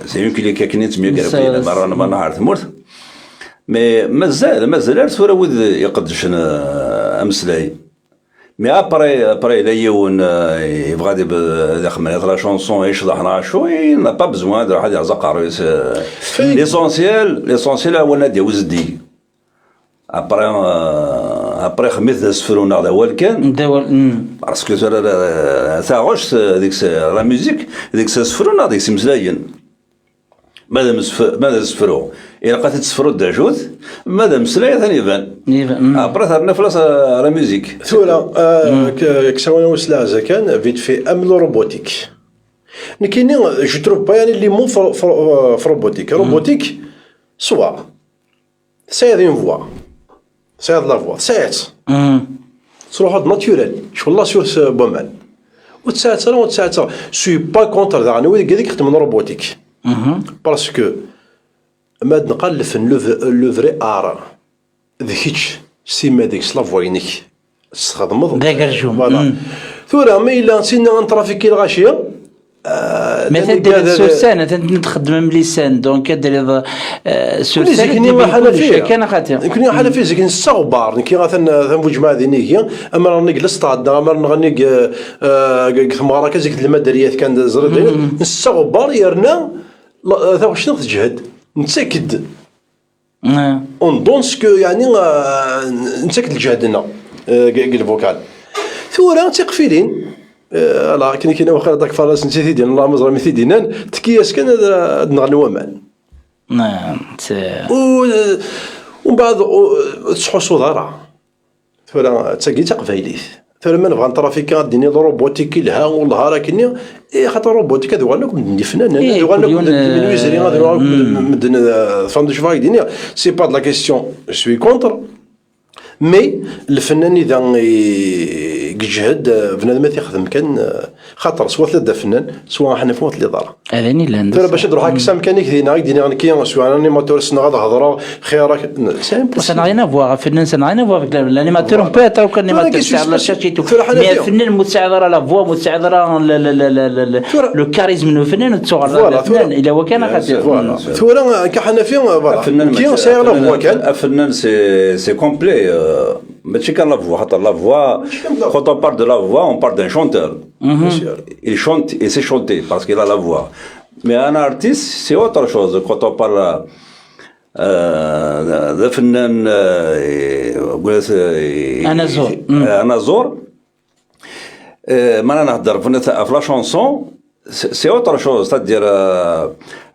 S4: سي اون كلي كاكنيت ميو كرا مرة ما نعرف مورت مي مازال ثورة ود يقدش امسلاي مي ابري لا يون يبغى يخدم لا شونسون يشرح شوي نا با بزوان دير واحد يعزق عروس ليسونسيال هو نادي وزدي ابري خميس سفرونا هذا هو كان باسكو ثاغوش ديك لا ميوزيك ديك سفرونا ديك سمزلاين ماذا سفرو إلا قد تسفرو الدعجوث ماذا مسلاية ثاني يبان أبرا ثارنا فلاس لا ميوزيك
S5: ثورة كسوانا وسلا زكان فيت في أمل روبوتيك نكيني جو تروف با يعني لي مو في روبوتيك سوا سايد اون فوا سايد لا فوا سايد تروح هاد ناتوريل شو الله سور بومان وتساعد سوي با كونتر ذا انا ويلي قاديك خدم روبوتيك باسكو ما نقلف لو فري ار ذيكيتش سيما ديك سلافوينيك تخدمض
S3: داك الرجوم
S5: فوالا ثورة ما إلا نسينا نترافيكي الغاشية
S3: مثلا دير سورسان تخدم من لسان دونك دير سورسان
S5: كان خاطر كنا حاله في زيك نستغبر كي ثنبو جماعه ذينيك اما راني جلست عندنا اما نغني ثماره كزيك المدريات كان زرد نستغبر يرنا ذا شنو تجهد نتاكد اون دونسكو يعني نتاكد الجهدنا قال فوكال ثورة تقفيلين لا كاين واخا داك فراس نسيتي ديال الله مزرعه مثي دينان تكياس كان نغني ومان
S3: نعم
S5: ومن بعد تصحو صدارة ثورة تساقي تقفايليث ثورة ما نبغى نترافيكا ديني روبوتيك لها والنهار كني خاطر روبوتيك هذا غالنا كون فنان هذا غالنا من ويزري هذا غالنا مدن فاندش فاي ديني سي با لا كيسيون سوي كونتر مي الفنان اذا يجهد بنادم يخدم كان خاطر سوا ثلاثه فنان سوا حنا فوت اللي دار
S3: هذاني لا
S5: ترى باش تروح هكا مكانك دينا دينا كي سوا انيماتور سنا غادا هضره خيرك
S3: سان رينا فوا فنان سان رينا فوا الانيماتور بو اتر كان انيماتور تاع لا شاشيتو مي الفنان مساعد لا فوا مساعد لو كاريزم نو فنان تصور الفنان الا هو كان خاطر
S5: ثورة كحنا فيه
S4: فنان
S5: كي سير لا فوا كان
S4: الفنان سي كومبلي ماشي كان لا فوا خاطر لا فوا quand on parle de la voix on parle d'un chanteur il chante et c'est chanté parce qu'il a la voix mais un artiste c'est autre chose quand on parle de فنان أنا زور ما نهضر في لا شانسون سي اوتر شوز c'est-à-dire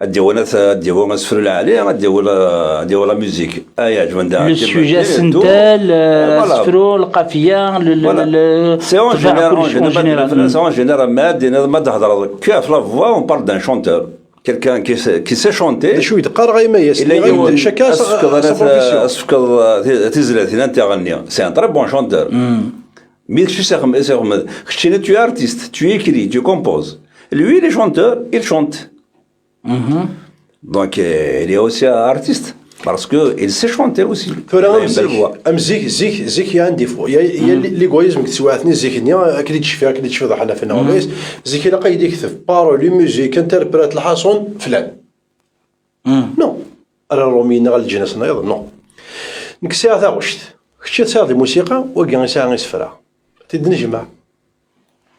S4: ديونا سفر العالي ديو لا ميوزيك يعجبنا
S3: لو سوجي سنتال سفرو القافيه
S4: سي اون جينيرال ما تهضر كيف لا فوا اون بارل دان شونتور quelqu'un qui sait chanter
S5: شوي دقار غير ميس
S4: شكا اسفكر تزلات انت غنيه سي ان تري بون شونتور مي شي سيغم خشينا tu es artiste tu écris tu composes lui il est chanteur il chante donc il est aussi artiste parce que il sait chanter aussi
S5: زيك عندي فو يا لي غويزم كتسواثني زيكنيا اكيد تشفي اكيد تشفي ضحنا في النوبيس زيك لا قايد يكتب بارو لي ميوزيك انتربريت الحصون فلان نو انا رومينا غال الجنس نايض نو نكسي هذا وشت خشيت ساعه الموسيقى وكان ساعه نسفرها تدنجمع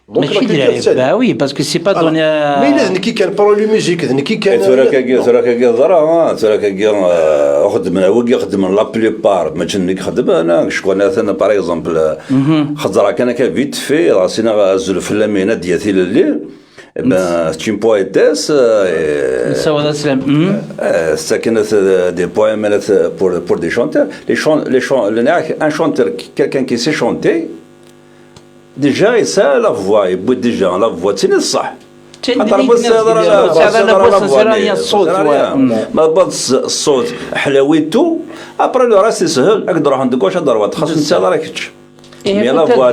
S3: ماشي دراري باوي باسكو سي با دوني
S5: مي لازم كي كان بارو لي ميوزيك كي كان
S4: تراك ضرا تراك خدم هو خدم لا بليبار ما تشنك خدم انا شكون انا باغ اكزومبل خضرا كان فيت في راسنا غازل في اللامينه ديالي الليل تشين بويتاس
S3: نساو السلام.
S4: ساكنت دي بويم مالت بور دي شونتور un chanteur quelqu'un qui sait chanter déjà il sait la voix il peut déjà la voix تسني الصح ما بغض الصوت حلاويته ابري لو راسي سهل اقدر نروح عند كوش ضربه خاص نسال راك
S3: لا فوا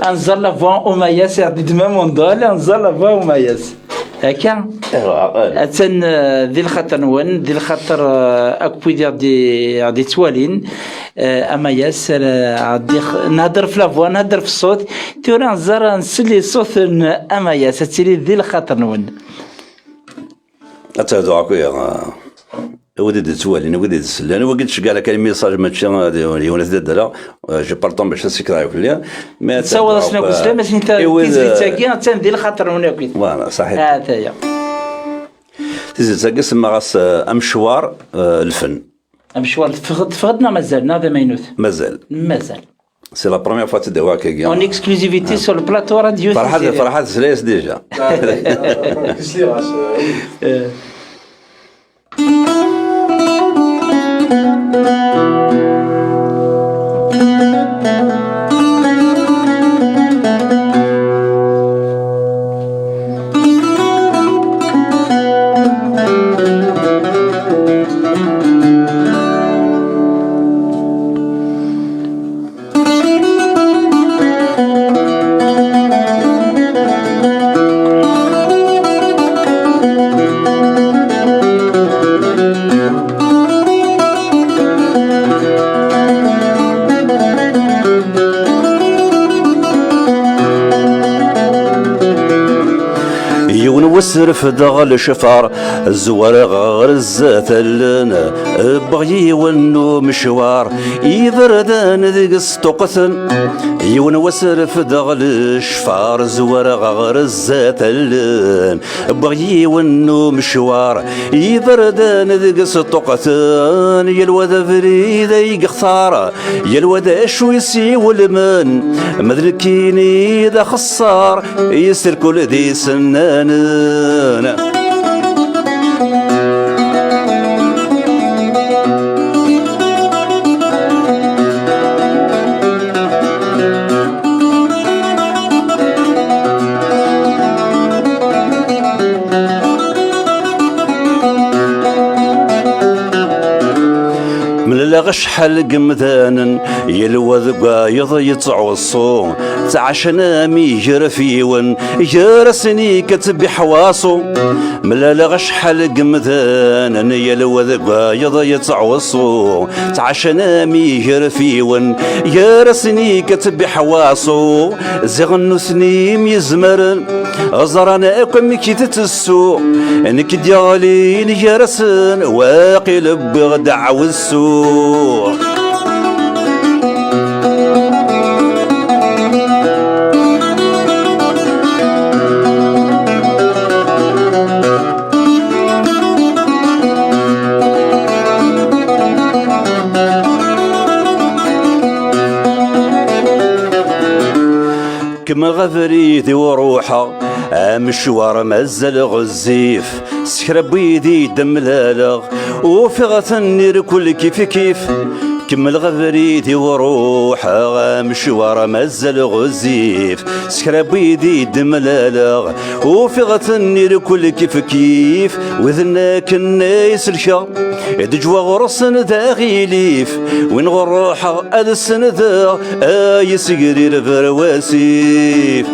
S3: انزل لا فوا اوماياس دي ميم دول انزل لا فوا اوماياس هكا اتن ذي الخطر نون ذي الخطر اكو دي توالين اماياس عادي نهضر في لافوا نهضر في الصوت تورا نزر نسلي صوت اماياس تسيري ذي الخطر نون
S4: اتهدو عكويا ودي توالين ودي السلان وقلت كاع كان ميساج ماتشي يونس دالا جو بارطون باش نسكراو كليا
S3: ما تصور اسنا كسلام باش انت كيزريتاكي تندير الخاطر هناك
S4: فوالا صحيح
S3: هذا هي
S4: تيزريتاكي سما غاس مشوار الفن
S3: مشوار تفقدنا مازالنا هذا ما ينوث مازال
S4: سي لا بروميير فوا تدوا هكا
S3: اون اكسكلوزيفيتي سور البلاطو راديو
S4: فرحات سلايس ديجا وسرف دغل شفار الزوار غير الزاتلنا بغي ونو مشوار يبردان ذيك السطوقثن يون وسرف دغل شفار الزوار غير الزاتلن بغي ونو مشوار يبردان ذيك السطوقثن يلوذا فريدا يقخثار يلوذا شو يسي والمن مذلكيني ذا خصار يسر كل ذي سنان غش حلق مذانا يلوذ قايض يتعوصو تعشنا ميجر فيون يرسني كتب حواسو ملا غش حلق مذانا يلوذ قايض يتعوصو تعشنا ميجر فيون يرسني كتب حواسو زغنو سنيم يزمرن أزرنا أكم كيت السوق انك ديالي نجرسن واقل بغدع والسوق كما غفريدي وروحه مشوار مزل غزيف سكرب بيدي دم لالغ وفغة النير كل كيف كيف كمل غفريدي وروحه مشوار مزل غزيف سكرب بيدي دم لالغ وفغة النير كل كيف كيف وذناك الناس الشا دجوا غرسن ذا غيليف وين غروحه أدسن ذا يسقري الفرواسيف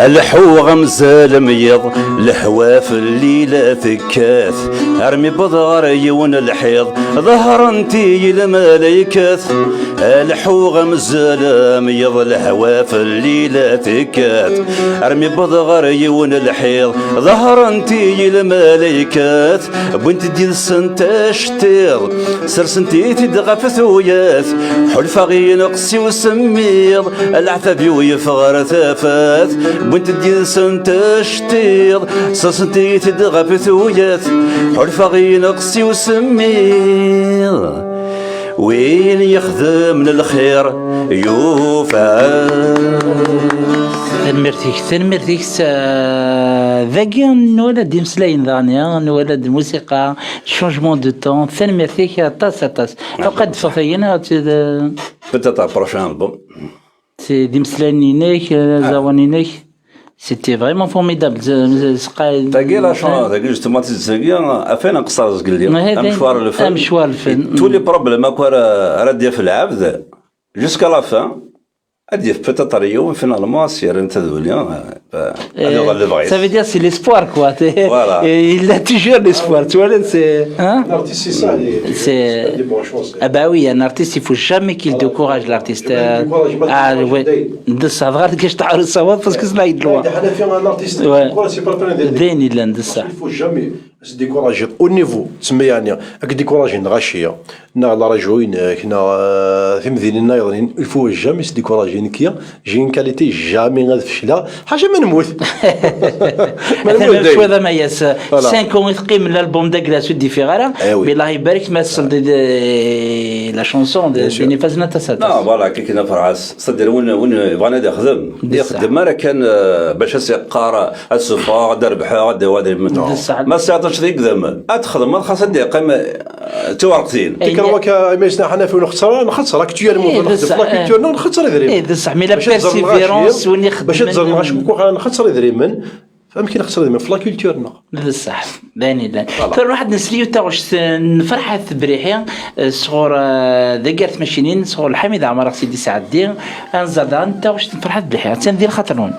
S4: الحو غمزة الميض الحواف الليلة ثكاث ارمي بضغر يون الحيض ظهر انتي الملايكات الحوغ مزلم يظل هوا في الليلة تكات ارمي بضغر يون الحيض ظهر انتي الملايكات بنت دي السنت شتيض سرسنتي تدغى في ثويات حلفة غي نقصي وسميض العتبي ويفغر ثافات بنت دي السنت شتيض سرسنتي تدغى في ثويات حلفة غي نقصي وسميض وين يخدم من الخير يوفى.
S3: تنمرتيك ذاكي نولد يمسلاين ذانيا نولد الموسيقى شونجمون دو طون تنمرتيك طاس فقد فخينا
S4: peut-être prochain album
S3: سي دي مسلاينينيك زوانينيك سيتي فريمون فورميدابل
S4: تاكي لا شون تاكي جوستومون تاكي افين قصر زقلي مشوار الفن
S3: مشوار الفن
S4: تولي بروبليم اكو راه في العبد جوسكا لا فان ادي peut-être اليوم فينالمون سير انت ذوليا هذا هو اللي بغيت.
S3: Ça veut dire c'est l'espoir quoi.
S4: Voilà.
S3: Il a toujours l'espoir. Tu vois, c'est. Hein?
S5: L'artiste, c'est ça.
S3: C'est.
S5: Des bonnes choses.
S3: Ah bah oui, un artiste, il faut jamais qu'il décourage l'artiste. Ah oui. De ça, regarde que je t'arrête savoir parce que c'est là il doit.
S5: حنا في un artiste. C'est pas le plan.
S3: ديني لند ça.
S5: Il faut jamais se décourager au niveau تسمى يعني راك ديكوراجي غاشيه نا على رجوين كنا في مديننا يضرين il faut jamais se décourager نكيا جي une qualité jamais غتفشلها حاجه ما نموت
S3: مثلا شو هذا ما ياس 5 يثقي من الالبوم داك لا سود ديفيرا بالله يبارك ما صل لا شونسون دي فازنا تسات
S4: لا فوالا كي كنا فرعاس صدر وين بغانا يخدم راه كان باش يقرا السفار دربحه دوادر ما ساعطش ذيك ذم اتخدم خاص ندير قيمه توارقتين
S5: تكرمك ايميسنا حنا في نخسر راك تجي الموضوع نخسر دريم
S3: اي بصح مي لا بيرسيفيرونس وين يخدم
S5: باش تزرنا شكون نخسر دريم فيمكن نخسر دريم في لا كولتورنا
S3: بصح باني لا فالواحد نسريو تا واش نفرحه بريحي صغور ذكرت ماشينين صغور الحميد عمر سيدي سعدي انزادا انت واش نفرحه بريحي تندير خاطرون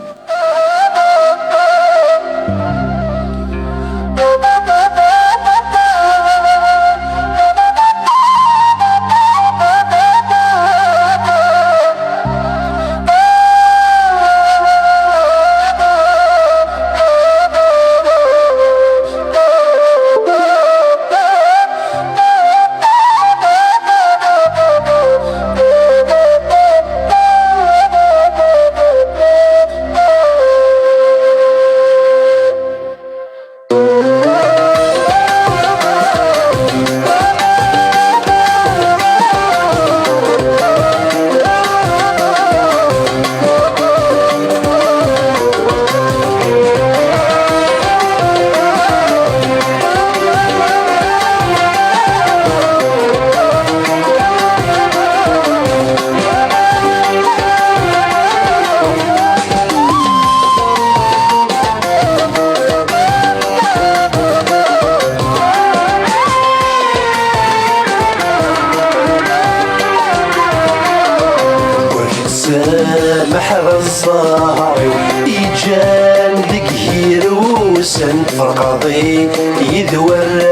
S1: محر الصهر يجان ذك هيروسن فرقاضي يذور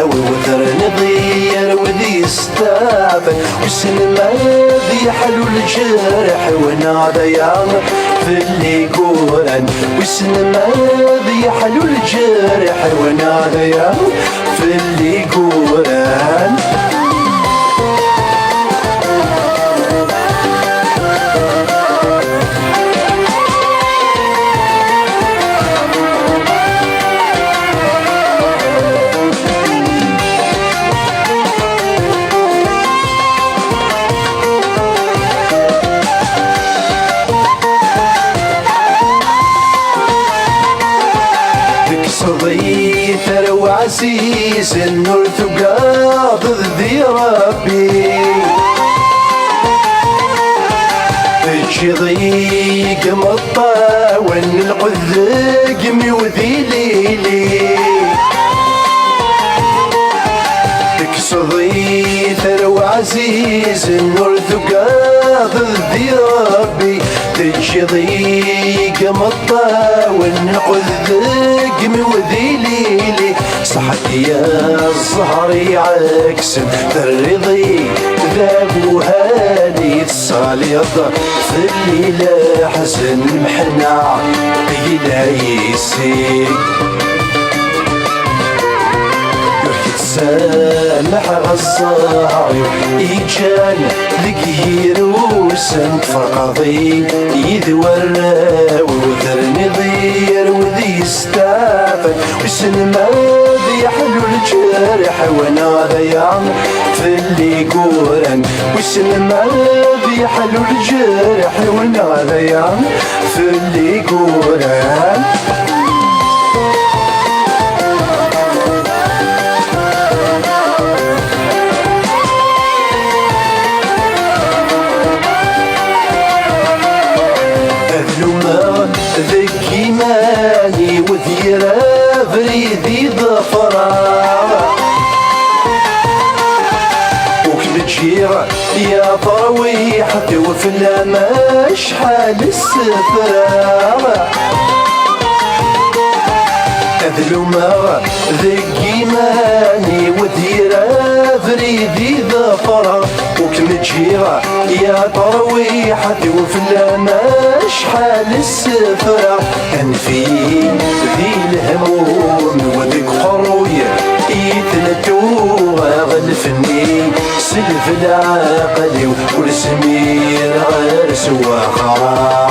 S1: ووثر نضير وذي استابن وسن ماذي حلو الجرح وناديان في اللي قولن وسن ماذي حلو الجرح وناديان في اللي قولن صدي ثروة عسيس النور تقاض ذي ربي تجي ضيق مطا وان القذق ميوذي ليلي تكسضي ثروة عسيس النور تقاض ذي ربي تجي ضيق مطا وان القذق ميوذي ليلي صحتي يا الزهر يعكس الرضي ذاب وهاني الصاليض في الليلة حزن محنا قيلة يسير سامح غصاي إيجان ذكير وسنت فرقضي يذورا وذرني ضير وذي استافن وسن ما ذي حلو الجرح وانا ضيان في اللي قورن وسن ما ذي حلو الجرح وانا ضيان في اللي قورن ذكي ماني وذيرا فريدي ظفرا وكبتشير يا طرويح توفي لما شحال السفرا أذلوما ذكي ماني وذيرا فريدي ظفرا وكمتشيرا يا طرويحة وفي لما شحال السفرة أنفي ذي الهموم وذيك قروية يتلتوها غلفني سلف العقل والسمير غير سواخا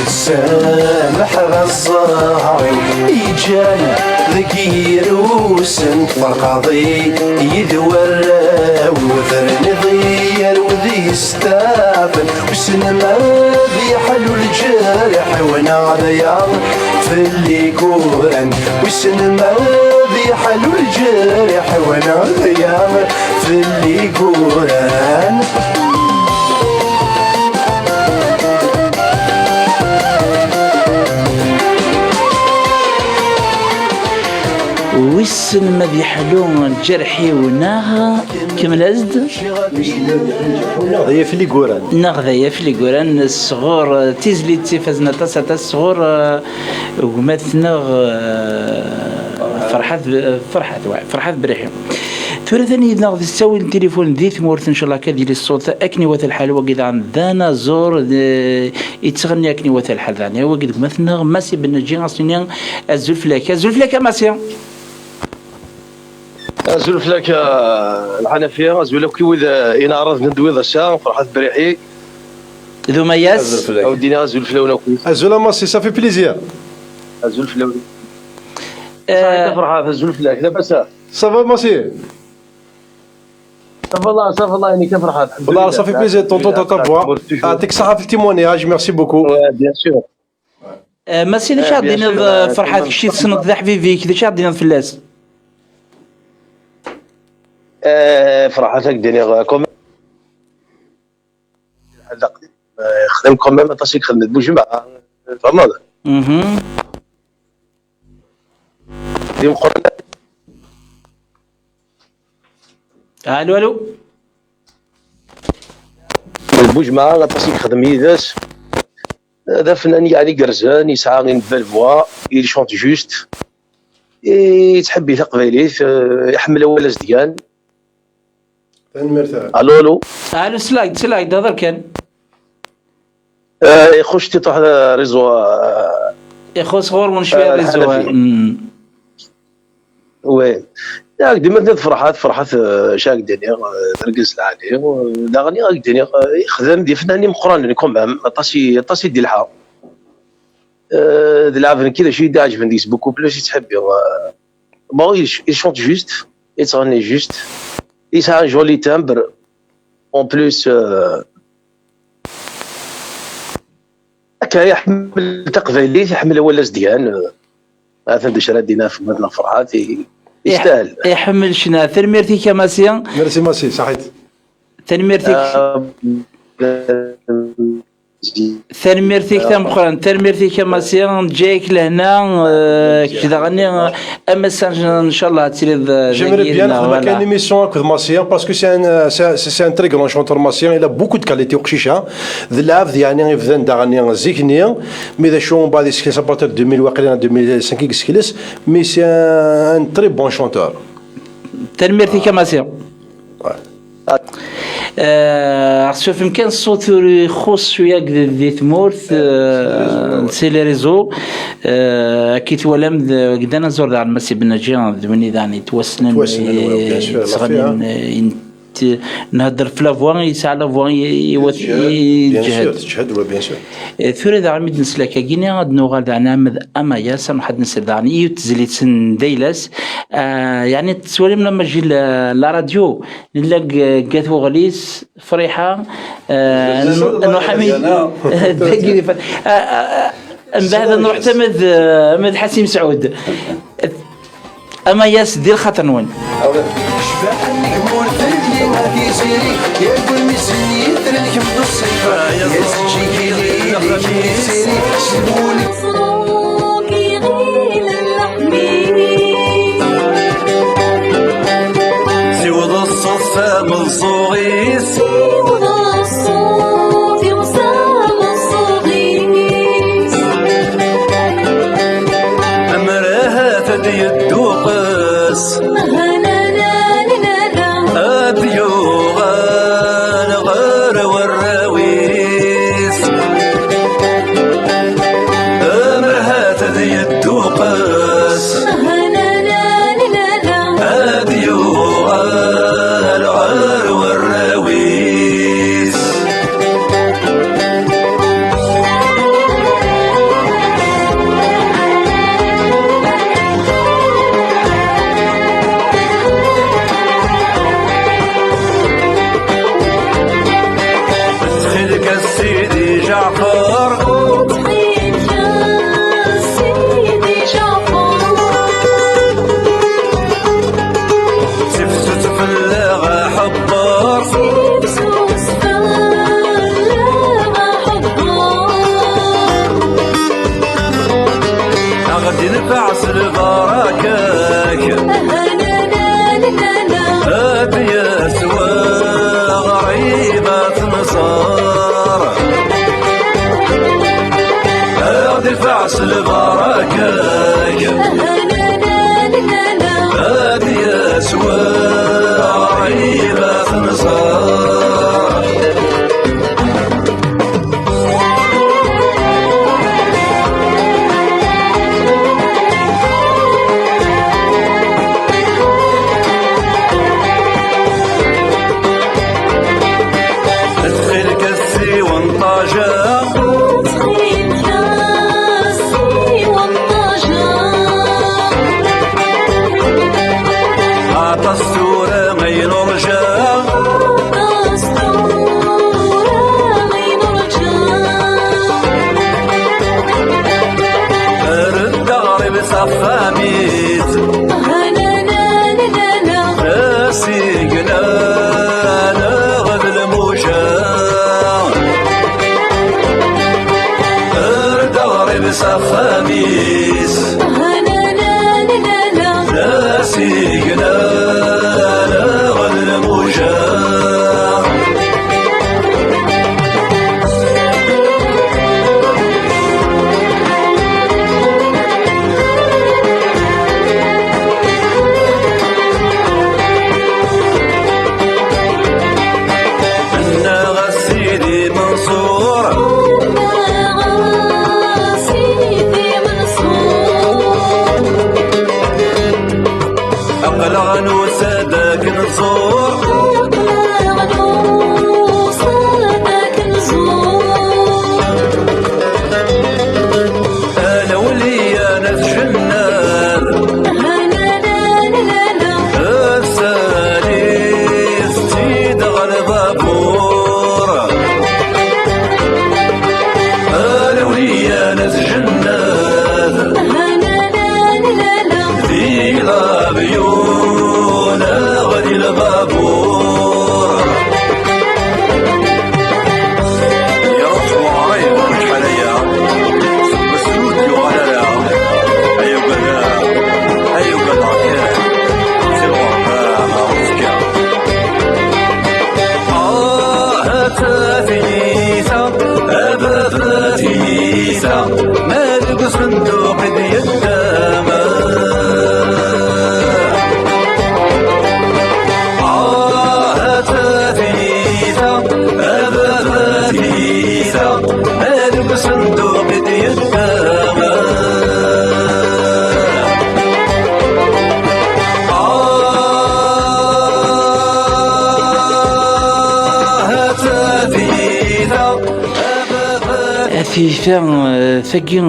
S1: سامح غصاي إيجان ذكير وسنت فرقضي يذورا وذرني ضير وذي استافن وسن ما ذي حلو الجرح وانا ضيان في اللي قورن وسن ما ذي حلو الجرح وانا ضيان في اللي قورن
S3: ويسن ما ذي حلو جرحي وناها كمل أزد
S5: هي في اللي قوران
S3: نغذية في اللي قوران الصغور تيزلي تيفازنا تاسا الصغور ومثنا فرحات بريحهم ثورة ثانية ناخذ تسوي التليفون ذي ثمورث إن شاء الله كذي للصوت أكني وث الحال وقيد عن ذانا زور يتغني أكني وث الحال ذاني وقيد مثلا ماسي بالنجي أصلين الزلفلاك ماسي
S7: الزلفلاك الحنفية الزلفلاك وإذا إن عرض ندوي ذا الساعة فرحات بريحي
S3: ذو مياس
S7: أو دينا الزلفلاك
S5: الزلفلاك ماسي صافي بليزير
S7: الزلفلاك فرحات الزلفلاك لاباس
S5: صافا ماسي
S7: صافي الله يعني كفرحات
S5: والله صافي بليزير طونطون تطبوا يعطيك الصحة في التيمونياج ميرسي بوكو
S7: بيان سور
S3: ماسي ليش عندنا فرحات كشي تصنت ذا حبيبيك ليش عندنا في اللاس
S7: فرحاتك ديني كوم خدم كوميم تاسيك خدمت بوجمعة فهمت ديم قرن
S3: الو
S7: البوجمعة تاسيك خدم يداس هذا فنان يعني قرزان يسعى غير بالفوا يشونت جوست يتحب تقبيليت يحمل اول ازديان الو
S3: سلايد هذا كان
S7: يخش تطح ريزو
S3: يخص غور من شويه ريزو
S7: وي ياك ديما فرحات شاك دنيا ترقص العالي وداغني غاك دنيا يخدم دي فناني مقران كومام طاسي ديال الحا دلعب كذا شي عجبني ديس بوكو بلوس يتحبي بون يشونت جوست يتغني جوست يسعى جولي تامبر اون بلوس هكا يحمل تقبيليت يحمل ولا زديان هذا دشرا دينا في مدن فرحات يستاهل
S3: يحمل شنا ثرميرتي كماسيان
S5: ميرسي ماسي صحيت
S3: ثرميرتيك تام قران ثرميرتيك ماسيان جايك لهنا كذا غني اما ان شاء الله تسير
S5: J'aimerais bien faire une émission avec Massien parce que c'est un très grand chanteur Massien, il a beaucoup de qualités au Chicha. De là, يعني يفضل داغني زيكنيا mais des chants بعد يسكيس à partir de 2000 وقيلا 2005 يسكيس mais c'est un très bon chanteur.
S3: تنميرتي كماسيون. شوف يمكن الصوت يخص شويه ذي ثمورث سي لي ريزو كي تولم قدانا نزور على المسي بالنجاة ذوني ذاني توسنن نهدر في لافوان يسعى لافوان يجهد
S5: بيان سور
S3: ثورة ذا عميد نسلك كيني غاد نوغال ذا نعمد أما ياسر حد نسل ذاني يتزلي تسن ديلس يعني تسولم لما جي لا راديو نلاق قاثو غليس فريحة انه حميد دقيقة من بعد نروح تمد حسيم سعود أما ياس دير خاطر نون
S1: سيوض الصف من صغيس أمرها تدي الدوقس بيونا غادي البابور
S3: ثقين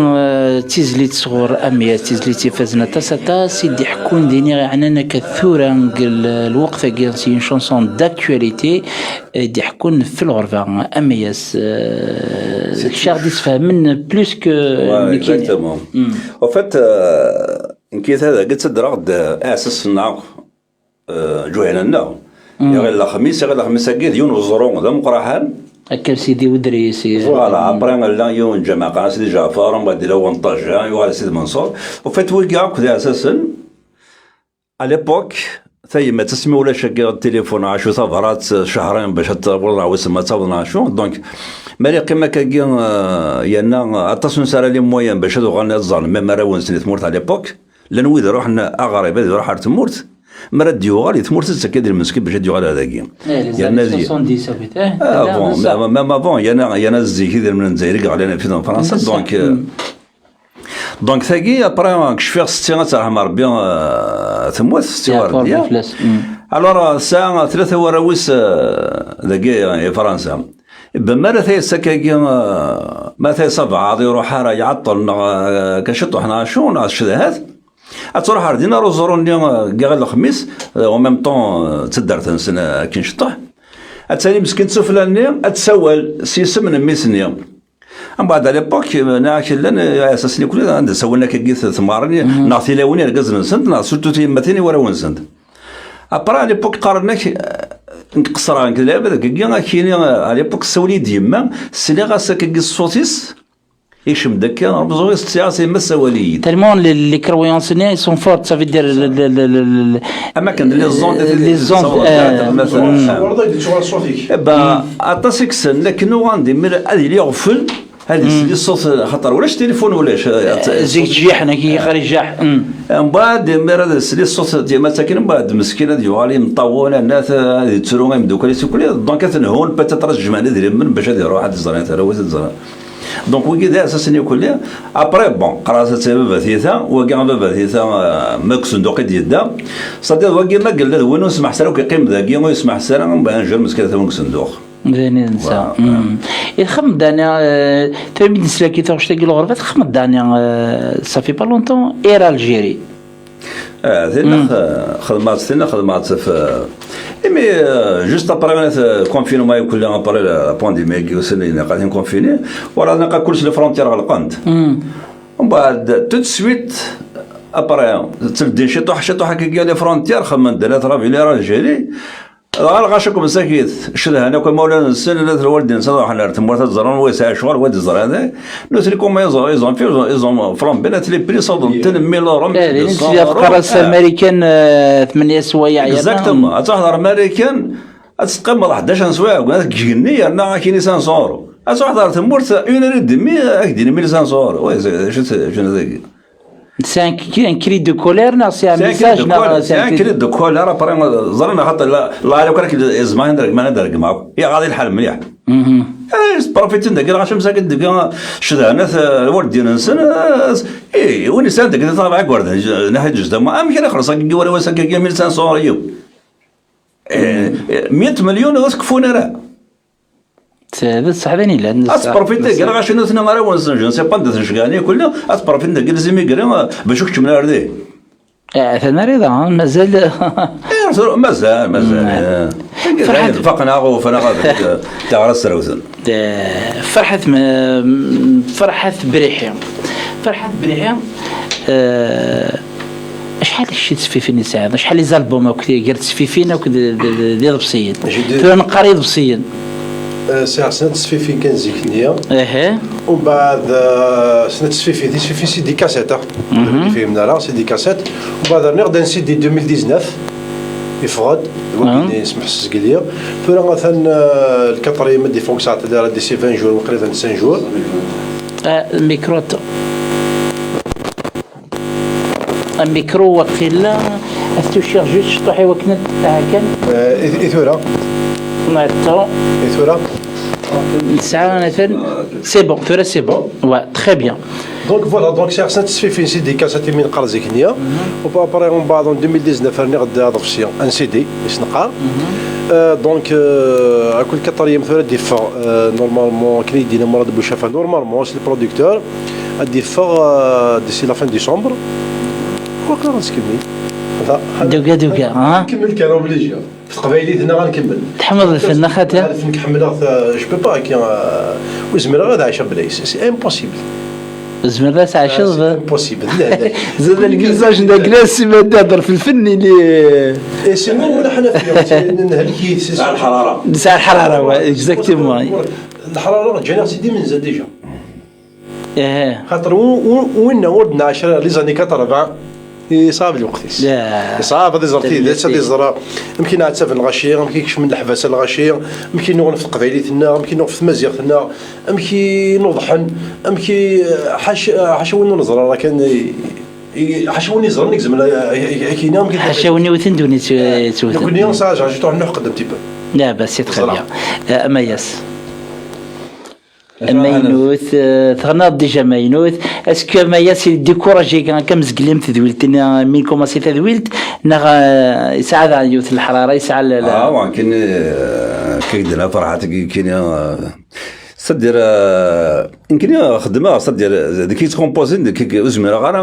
S3: تيزليت صغور أمية تيزليت فازنا تاساتا سيدي حكون ديني عنانا كثورة الوقت ثقين سي شونسون داكتواليتي دي حكون في الغرفة أمياس الشيخ دي تفهمن بلوس كو
S4: اكزاكتومون او فات نكيت هذا قلت الدرغد اساس النعق جوعنا لنا غير الخميس هكا يون وزرون ذا مقراحان
S3: أكل سيدي ودريسي
S4: فوالا عبرنا لا يون جماعة سيدي جعفر ومن بعد لو طاجة يوالي سيدي منصور وفات ويقع كذا اساسا على ليبوك ثيما تسمي ولا شكا التليفون عاشو ثغرات شهرين باش والله وسما تصاوبنا عاشو دونك مالي قيمة كاكي يانا اتصل نسال لي موين باش هذو غنى الظن ما راون سنة تمورت على ليبوك لان ويد روحنا اغرب هذه روح تمورت مرات ديوغال تمورت تسكد المسكين باش ديوغال هذاكي
S3: يعني 70
S4: ما بون يانا زي كذا من الجزائر علينا في فرنسا دونك ثاقي ابرا كشفيغ 60 تاع ربي تموت 60 ديال الوغ الساعه 3 وراويس ذاكي فرنسا بما ثاي سكاكي ما ثاي 7 يروح يعطل كشطو حنا شو الشذهات تروح عندنا روزورون كاع الخميس او ميم طون تدار تنسنا كي نشطح اتسالي مسكين سفلاني اتسول سيسمن ميسني من بعد على ليبوك ناك لنا اساسني كل عند سولنا كيت ثمارني نعطي لوني ركز نسند نا سورتو تيمتيني ورا ونسند ابرا على ليبوك قارناك نقصر كذا هذاك كاينين على ليبوك سولي ديما سيني غاسك الصوتيس يشم دكا بزوغ السياسي مسوالي
S3: تالمون لي كرويونسني سون فورت سافي دير
S4: اماكن لي زون مثلا
S5: ورضا يدير شغل صوتيك
S4: با اتاسكسن لكن غاندي مير هذه اللي يغفل هذه الصوت خطر ولاش تليفون ولاش
S3: زيك جيحنا كي خارج جاح
S4: من بعد مير هذا الصوت ديال مساكن من بعد مسكينه ديالي مطوله الناس تسرو يمدوك لي سكول دونك تنهون باتاتراج جمعنا ديال من باش يروح واحد الزران تاع واحد الزران دونك وكذا اساسا يقول ابري بون قراصه سبب ثيثا وكاع بابا ثيثا ماكسون دوقي ديدا صدق وكي ما قال له وين نسمح سرا وكيقيم ذاكي ويسمح سرا بان جور مسكين ثمن صندوق
S3: زين نسا الخم دانا تبي نسلكي تاع شتي الغرفه خم دانا صافي با لونتون اير الجيري
S4: خدمات في مي جوست ابري كونفينمون يكون ابري لا بانديمي وصلنا قاعدين كونفيني ورانا نلقى كلشي لي فرونتير غلقانت ومن بعد تو سويت ابري تبدي شي طوح كي لي فرونتير خمن دلات رافي لي راجلي غير غاشكم ساكيت شده انا كون مولانا السنه الوالدين صراحه حنا تمورت الزران ويسع شغل واد الزران هذا نوتريكم ايزون في فرون بنات لي بري صدم 10 مليون
S3: قراص امريكان 8 سوايع
S4: اكزاكتومون اتحضر امريكان اتقام 11 سوايع قالت جنيه انا كاين 500 اورو اتحضر تمورت 1 دمي اكدير 1500 اورو وي شنو ذاك
S3: C'est un cri de colère, non? C'est un message, non?
S4: C'est un cri de colère. Après, زرنا حتى لا لو كانك زمان درك ما ندرك معك هي غادي الحال مليح. بروفيتين داك غاش مساك داك شدانات الوالدين نسن اي وين ساندك طابع قرد ناحيه جده ما امكن خلاص كي ولا وسك كي 1500 يوم 100 مليون وسكفونا راه
S3: هذا صحابني لا
S4: اسبروفيت كاع غاش نوثنا راه ونسن جو سي با ندشكاني كله اسبروفيت داك زيمي كرا باش كتشم لاردي
S3: ثنا رضا مازال
S4: فرحت فقنا وفنا غادي تاع راس روزن
S3: فرحت بريحه شحال شي تسفيفين ساعه شحال لي زالبوم وكثير قالت تسفيفين ديال بصيين نقري بصيين
S5: ساعة سنة تسفيفين كان زيكنية ومن بعد سنة تسفيفين سي دي كاسيت اللي فيه من راه سي دي كاسيت ومن بعد نقدر نسيدي 2019 يفرض وكي نسمح السقلية فورا مثلا الكاتريم دي فونكسات دار دي سي 20 جور وقريبا 5 جور
S3: الميكرو وقيلا استشير جوج شطوحي وكنت هكا
S5: إثورة
S3: نعطو
S5: إثورة
S3: نسعى مثلا سي بون ثورة سي بون وا تخي بيان
S5: دونك فوالا دونك سي خصنا تصفي سي دي كاساتي من قرا زيكنيا وبابري اون بعد 2019 راني غدا ضفسي ان سي دي باش نقار دونك كل كطريق مثلا دي فا نورمالمون كني دينا مراد بوشافا نورمالمون سي البروديكتور دي فا ديسي لا فان ديسمبر وكنا غنسكمل
S3: دوكا ها
S5: نكمل كان اوبليجي في قبايليتنا غنكمل
S3: تحمض الفن خاطر
S5: الفن كحملها جو بو با كي وزمر غادا عايشه بلايص سي امبوسيبل
S3: زمرنا عاشر
S5: امبوسيبل لا
S3: زاد الكيزاج دا كلاس ما تهضر في الفن اللي
S5: سي مو ولا حنا فيها نهلكي سي
S4: الحراره
S3: نساع الحراره اكزاكتومون
S5: الحراره جانا سيدي من زاد ديجا
S3: اه
S5: خاطر وين ولدنا 10 لي زاني 80 يصاب الوقت يصاب هذه زرتي ذات هذه الزرا يمكن عاد في الغشيه يمكن كش من الحباسه الغشيه يمكن نوقف في قبيلتنا يمكن نوقف في مزيغتنا يمكن نوضحن يمكن حاشوني نزر راه كان حاشوني نزر نكزم كاينه يمكن
S3: حاشوني وثندوني
S5: نقول لي صاج عاد تروح نحقد un petit peu
S3: لا بس سي تري بيان مياس ماينوث تغنى ديجا ماينوث اسكو ماياس ديكوراجي كم زقليم تذويلتنا مين كوماسي تذويلت نغ يساعد يوث الحراره يساعد
S4: ولكن كيدير فرحتك كاين صدر يمكن خدمه صدر كي تكومبوزين ديك زميره غير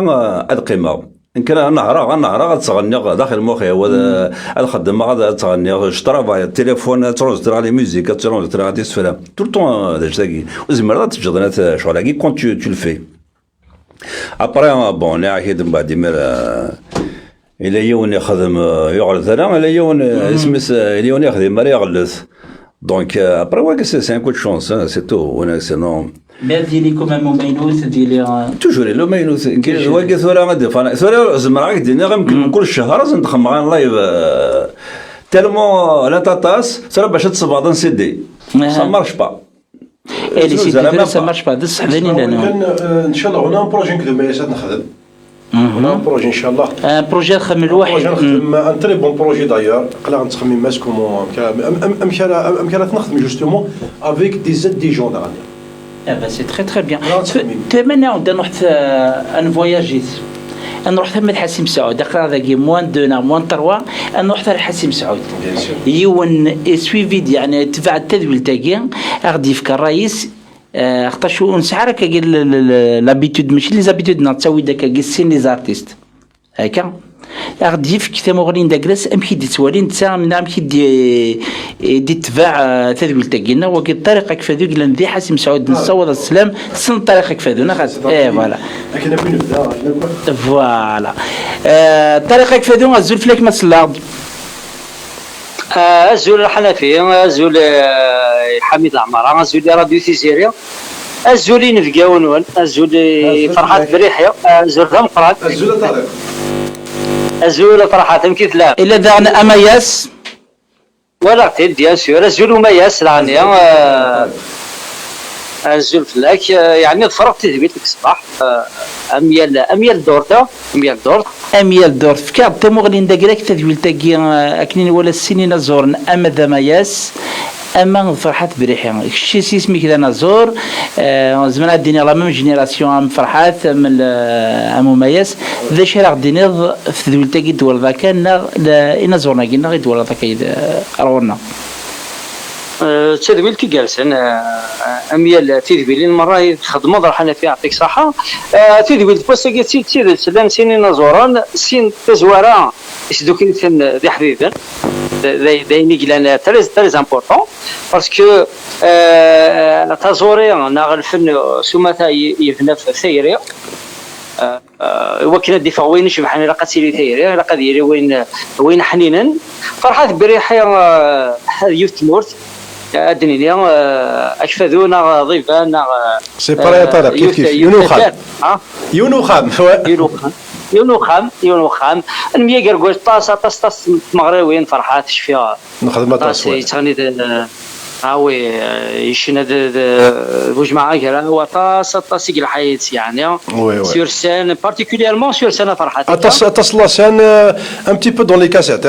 S4: القيمه إن كان نهار غتغني داخل مخي هو الخدمة غتغني شطرا التليفون ترونجسترا لي ميوزيك ترونجسترا دي سفرا تو طون داكشي وزمر تجدنا شغل كي كونت تو الفي ابري بون انا عهد من بعد مير الى يوم يخدم يغلط انا الى يوم اسمس الى يوم يخدم مري يغلط دونك ابري واك سي ان كو دو شونس سي تو وانا سينو
S3: ما ديالي كومام ماينوث ديالي
S4: توجور لو ماينوث كاين واقع ثورة غادي فانا ثورة زمرا دينا غيمكن كل شهر لازم نخمم غير لايف تالمون لا تاطاس ثورة باش تصبغ سي دي سا مارش با
S3: لي سيدي سا مارش با بصح ثاني انا
S5: ان شاء الله هنا بروجي نكذب ما يساد نخدم هنا بروجي ان شاء الله
S3: بروجي نخمم الواحد
S5: بروجي نخدم ان تري بون بروجي دايور قلا غنتخمم ماس كومون امكان نخدم جوستومون افيك دي زاد دي جون دغني
S3: bah c'est très bien. Tu maintenant on donne un voyage ici. نروح ثم الحسيم سعود اقرا ذاك موان 2 موان 3 نروح ثم الحسيم سعود يون سويفيد يعني تبع التدويل تاعي غادي يفكر الرئيس خاطر نسعر كاع لابيتود ماشي لي زابيتود نتسوي داك كاع سين لي زارتيست هكا غادي يفك ثمغرين داكلاس امشي دي توالين تاع من امشي دي تبع تدويل تاعنا وكي الطريقه كيفاش لان ذي حسيم سعود نصوض السلام سن الطريقه كيفاش خاص فوالا
S5: لكن فين نبدا
S3: فوالا الطريقه كيفاش غزول فلك ما صلى
S8: الزول الحنفي الزول حميد العماره الزول راديو تيزيريا الزول نفقاون الزول فرحات بريحه الزول ثمقرات
S5: الزول طارق
S8: الزول فرحات يمكن ثلاث
S3: الا داغنا امياس
S8: ولا بيان سور الزول ومياس يعني الزول فلاك يعني تفرقت تثبيت لك الصباح اميال دورتا
S3: اميال دورت فكار تمغلين داكراك تدويل تاكي اكنين ولا السنين زورن اما ذا مياس اما فرحات بريحه شي سيسمي كذا نزور زمان الدنيا لا ميم جينيراسيون ام فرحات من ام مميز ذا شي راه دينا في دول تاكي دول ذاك انا زورنا كينا غير دول ذاك رونا
S8: تدويل كي جالسين اميال تدويلين مره خدمه راح فيها يعطيك صحه تدويل بوسكي تير سلام سنين زوران سين تزوارا يسدوكين ذي حبيبا دايني كلان تريز امبورطون باسكو تزوري ناغ الفن سماتا يفنى في ثيريا وكنا ديفا وين شبحنا لا قتيلي ثيريا لا قديري وين حنينا فرحات بريحه يوث مورت الدنيا اكفذونا ضيفانا
S5: سي برا طارق كيف
S8: يونوخام المية قرقوش طاس مغربيين فرحات شفيها
S5: نخدم طاس
S8: تغني هاوي يشنا بوجماعة كرا هو طاس يقل حياة يعني سور سان بارتيكوليرمون سور سان فرحات
S5: طاس لا سان ان بتي بو دون لي كاسات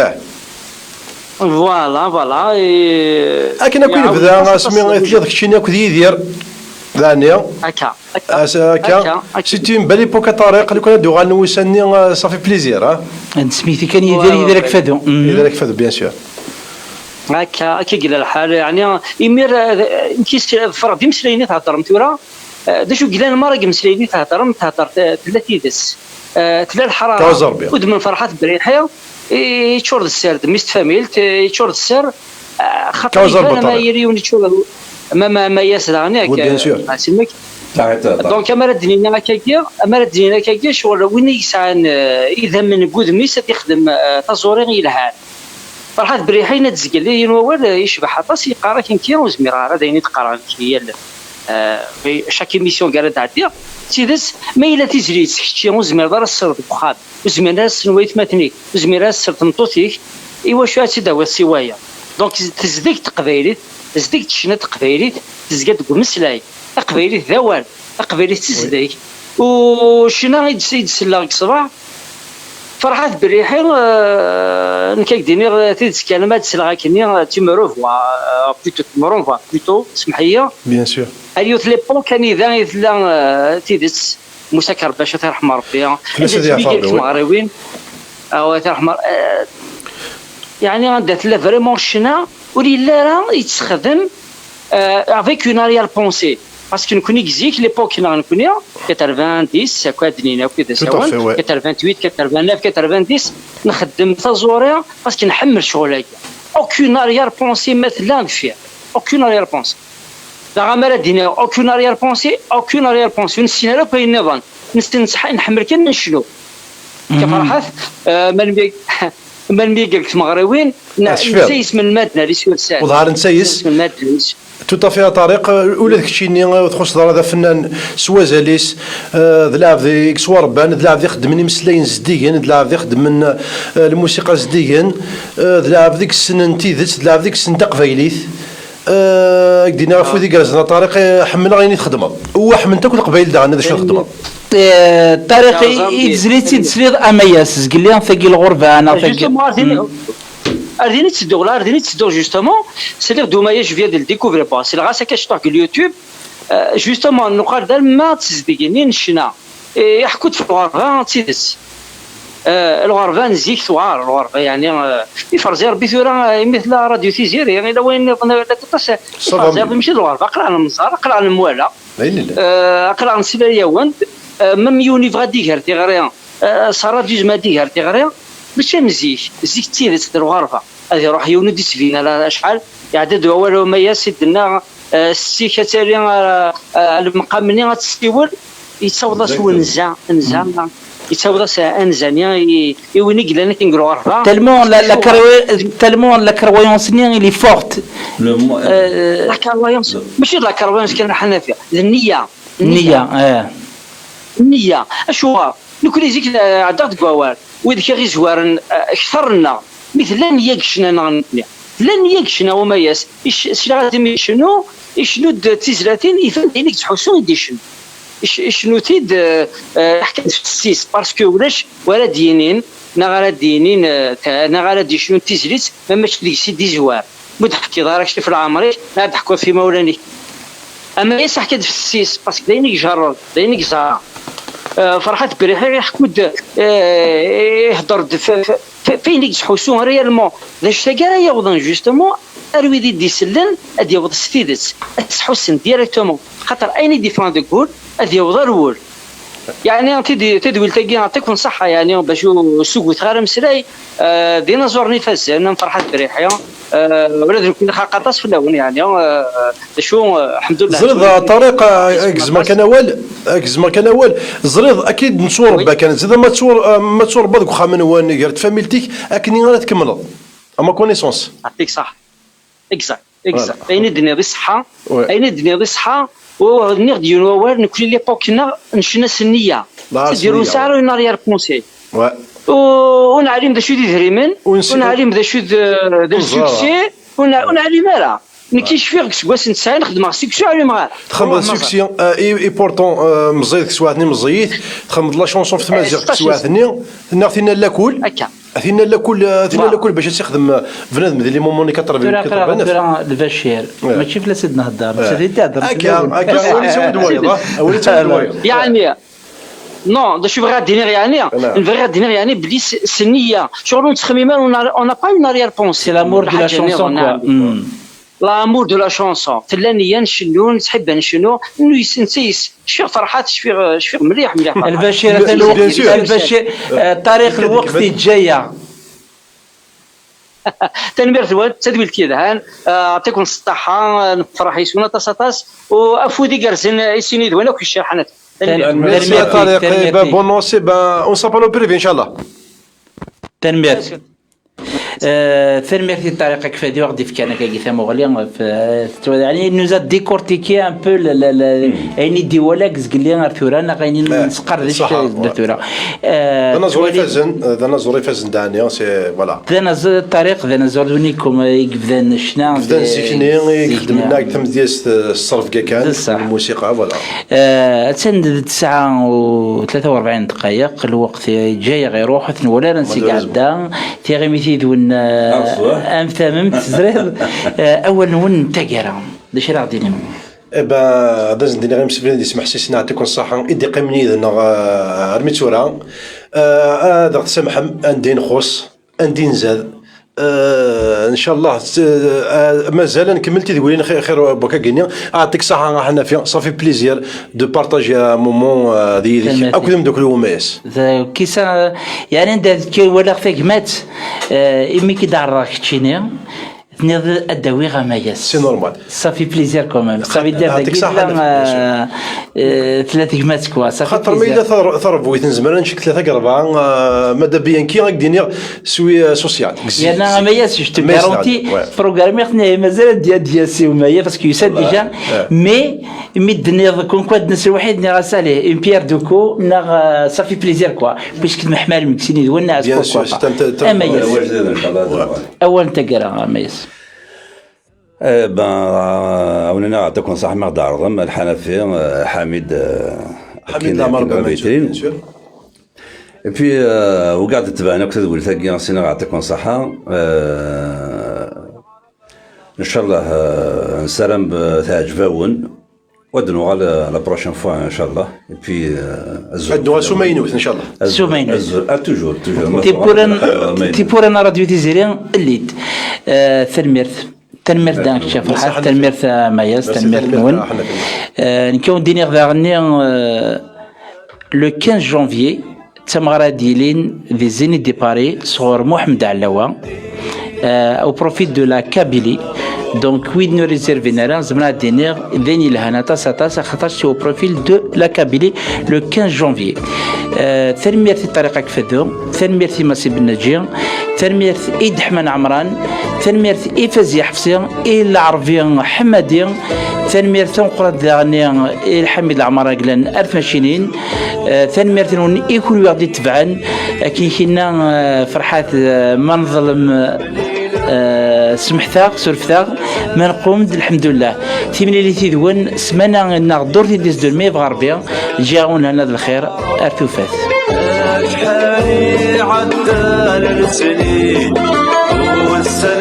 S8: فوالا
S5: لكن كاين بدا سمي داك الشيء ناكل يدير ثانيه
S8: هكا
S5: هكا سيتي بان ليبوك طارق اللي كنا ندوي غنوساني صافي بليزير
S3: سميتي كان يدير ذلك فادو
S5: ذلك فادو بيان سور
S8: هكا قال الحال يعني يمير كيس فرق ديما مسلايني تهضر متورا داشو قال انا ما راك مسلايني تهضر ثلاثه دس تلا الحراره ود من فرحات بريحه يتشورد السرد ميست فاميلت يتشورد السر خاطر ما يريوني تشورد ما ياسراني هكا سمك دونك اما ردنينا هكاكيا شغل وين يسعى اذا من بود ميس يخدم تزورين يلهان فرحات بريحين تزقل لي نوال يشبح طاس يقرا كي وزمير راه دايني تقرا هي في شاك ميسيون قال تعدي تيدس ما الا تجري تحكي وزمير دار السرد بخاد وزمير ناس نويت ماتنيك وزمير ناس سرت مطوتيك ايوا شو تداوي السوايه دونك تزديك تقبايلي تزديك تشنا تقبايلي تزقد تقول مسلاي تقبايلي ذوال تقبايلي تزديك وشنا يدسلا الصباح فرحات بريحين نكاك ديني تيدس كلمات سلغا كني تيمروفوا بلوتو سمحيه
S5: بيان سور
S8: اليوت ليبون كان اذا يثلا تيدس موسى كرباش ترحم ربي المغربيين او ترحم يعني عندها لا فريمون شنا وليلا راه يتخدم افيك اون اريال بونسي باسكو نكوني كزيك ليبوك نكوني 90 10 هكا دنينا وكذا سواء 88 89 90 نخدم تزوريا باسكو نحمل شغل اوكون اريال بونسي مثلا فيها اوكون اريال بونسي لا غامره دينا اوكون اريال بونسي نسينا لو باين نظن نستنصح نحمل كان نشلو كفرحات من ميقلك مغربيين نسيس من المادة اللي سوى الساعة
S5: وظهر نسيس من المادة توتا فيها طريق ولا داك الشيء اللي تخص هذا فنان سوازاليس ذلعب ذيك سواربان ذلعب ذيك خدم مسلاين زديين ذلعب ذيك خدم من الموسيقى زديين ذلعب ذيك السن تيدت ذلعب ذيك السن تقبايليت دينا فودي جالسنا طريق حملنا غير تخدمها هو حملتك قبايل دا هذا شنو خدمها
S3: طريق يتزليد امياس قال لي ثقي الغربه انا ثقي
S8: ارديني تسدو جوستومون سي دومايا جو فيا ديال ديكوفري با سي غاسا كاشطاك اليوتيوب جوستومون نقال دار ما تسديني نشنا يحكوا في الغربه تيدس الغربه نزيك ثوار الغربه يعني يفرزي ربي ثورا مثل راديو تيزيري يعني لو وين تقص يفرزي ماشي الغربه قرا المزار قرا الموالا قرا نسيبيا وند ميم يوني فغا ديغار تيغريان صار جوج ما ديغار تيغريان ماشي مزيك زيك تيدس الغربه هذه روح يوني دي سفينه لا شحال يعدد اول ما يسدنا السيكه تاعي المقام مني غتستيول يتصاوض سوا نزا يتصاوض انزانيا يوني قلنا كنقولوا غربه
S3: تالمون لا كرويونس ني لي فورت
S8: لا كرويونس ماشي لا كرويونس كان حنا فيها النيه اشوا نكون زيك عدات كوال وذيك غير زوارن اكثرنا مثل لن يكشنا نغني لن يكشنا وما ياس شنو شنو تيزلاتين يفهم دينك تحسون يديشن شنو تيد حكايه في السيس باسكو ولاش ولا دينين نغالا دينين نغالا دي شنو تيزليت ما ماشي ديك سي دي زوار مضحكي دارك شتي في العمري لا ضحكوا في مولاني اما ياس حكايه في السيس باسكو دينك جرر دينك زار فرحات بريحه يحكوا يهضر فين يحسون ريالمون ذا شتا يوضن جوستومون اروي دي سلن ادي يوض ستيدت تحسن ديريكتومون خاطر اين ديفان دو كول ادي يوض الرول يعني تدوي تلقى نعطيكم صحه يعني باش السوق تغير مسراي ديناصور نفاس انا فرحات بريحه ولازم كنا خاطاس في الاول يعني شو الحمد لله
S5: زريض طريقه اكزما كان اول زريض اكيد نصور با كانت زيد ما تصور بعضك واخا من هو قالت فاميلتيك اكني غير تكمل اما كونيسونس
S8: يعطيك صح اكزاكت اين الدنيا بالصحه ونغ ديال نوال نكون ليبوكنا نشنا سنيه تديروا ساعه ناريال كونسي ونعلم ذا شو ديريمن ونعلم ذا شو ذا سوكسي ونعلم راه نكيش فيك سواس نسعى نخدم سيكسيو على ما
S5: تخمم سيكسيو اي بورطون مزيد سواثني مزيد تخمم لا شونسون في تمازيغ سواثني نعطينا لاكول
S8: هكا
S5: اثينا لكل باش تخدم بنادم اللي موموني كتر
S3: ترى البشير ماشي في سيدنا نهضر سيدي تهضر
S5: هكا وليت وليت
S8: يعني Non, je vais dire rien. Une vraie dire rien. Blis senia. Sur l'autre chemin, on n'a pas une arrière-pensée.
S3: C'est l'amour de la chanson, quoi.
S8: L'amour de la chanson. تلاني نشنو نحب نشنو إنه يسنسيس شفير فرحات شفير مليح.
S3: البشير البشير طريق الوقت الجاية.
S8: تنمير الواد تدويل كيدهان يعطيكم الصحة نفرح يسونا تاساتاس وأفودي قرزن يسيني دوانا وكي الشرحانات.
S5: Merci à Tariq. Bon non, c'est on s'appelle au privé, Inch'Allah.
S3: تنمير تنمير في الطريقة كيف وقت في كان كي ثم غليان يعني nous a décortiqué un peu يعني ديوالك زقليان ثورانا غادي نسقر الثورة
S5: دانا زوري فازن دانيا سي فوالا
S3: دانا الطريق دانا زورونيكم يبدا شنا
S5: بدا سكني يخدم لنا تم ديال الصرف كان الموسيقى فوالا
S3: تسند 9:43 دقائق الوقت جاي غير روح ولا نسي قاعده تيغي دون امثامم تزريد اول نون تاكرا داش راه غادي نم
S5: داز ندير غير مسبلين دي سمح سيسنا نعطيكم الصحه ادي قيمني انا رميتورا هذا سمح عندي نخص عندي نزاد ان شاء الله مازال نكمل تقولين خير بوكا كينيا اعطيك صحه حنا فيها صافي بليزير دو بارطاجي مومون ديالك اكو دوك الوماس
S3: كيسا يعني انت ولا فيك مات امي كي دارك تشيني نيض الدوي غمايس
S5: سي نورمال
S3: صافي بليزير كومام صافي دير داك ثلاث كمات كوا صافي
S5: خاطر ما الا ثربويت نزمر نشك ثلاثه قربه مادا بيان كي غادي سوي سوسيال
S3: يعني غمايس جو تو غارونتي بروغرامي خنا مازال ديال سي ومايا باسكو يسد ديجا مي ميدني كون كواد ناس الوحيد ني غاسالي اون بيير دوكو نا صافي بليزير كوا باسكو محمال مكسيني دولنا اسكو امايس اول تقرا امايس
S4: أولا نعطيكم صح مقدار ضم الحنفي حميد
S5: لامر بيتين
S4: في وقعدت تبعنا كنت تقول ثقي نصينا نعطيكم صحة إن شاء الله نسلم تعجبون ودنو على لا بروشين فوا إن شاء الله في
S5: عندو سومينوت إن شاء الله
S3: سومينوت
S4: توجور
S3: تيبورن راديو تيزيريان الليد تنمير دانك شاف الحال تنمير ماياس تنمير نون نكون ديني غداغني لو 15 جانفيي تمغرا ديلين في زيني دي باري صغور محمد علاوة au profit de la Kabylie. Donc, oui, nous réservons un dîner au profil de la Kabylie le 15 janvier. ثاني طريقة كفدو ثاني مسي بن نجير ثاني إيد حمان عمران ثاني إيفازي حفصي العربي حمادي ثاني تنقرأ ذاني الحميد العمر قلن ألف ماشينين ثاني مرتين يكون يغدي تبعا كي كنا فرحات ما نظلم سمحتاق سرفتاق ما نقوم الحمد لله ثمني اللي تيدون سمانا نغدور في ديس دو الميف غربية جاون هنا الخير ارتوفات
S1: شحالي عدى السنين والسنين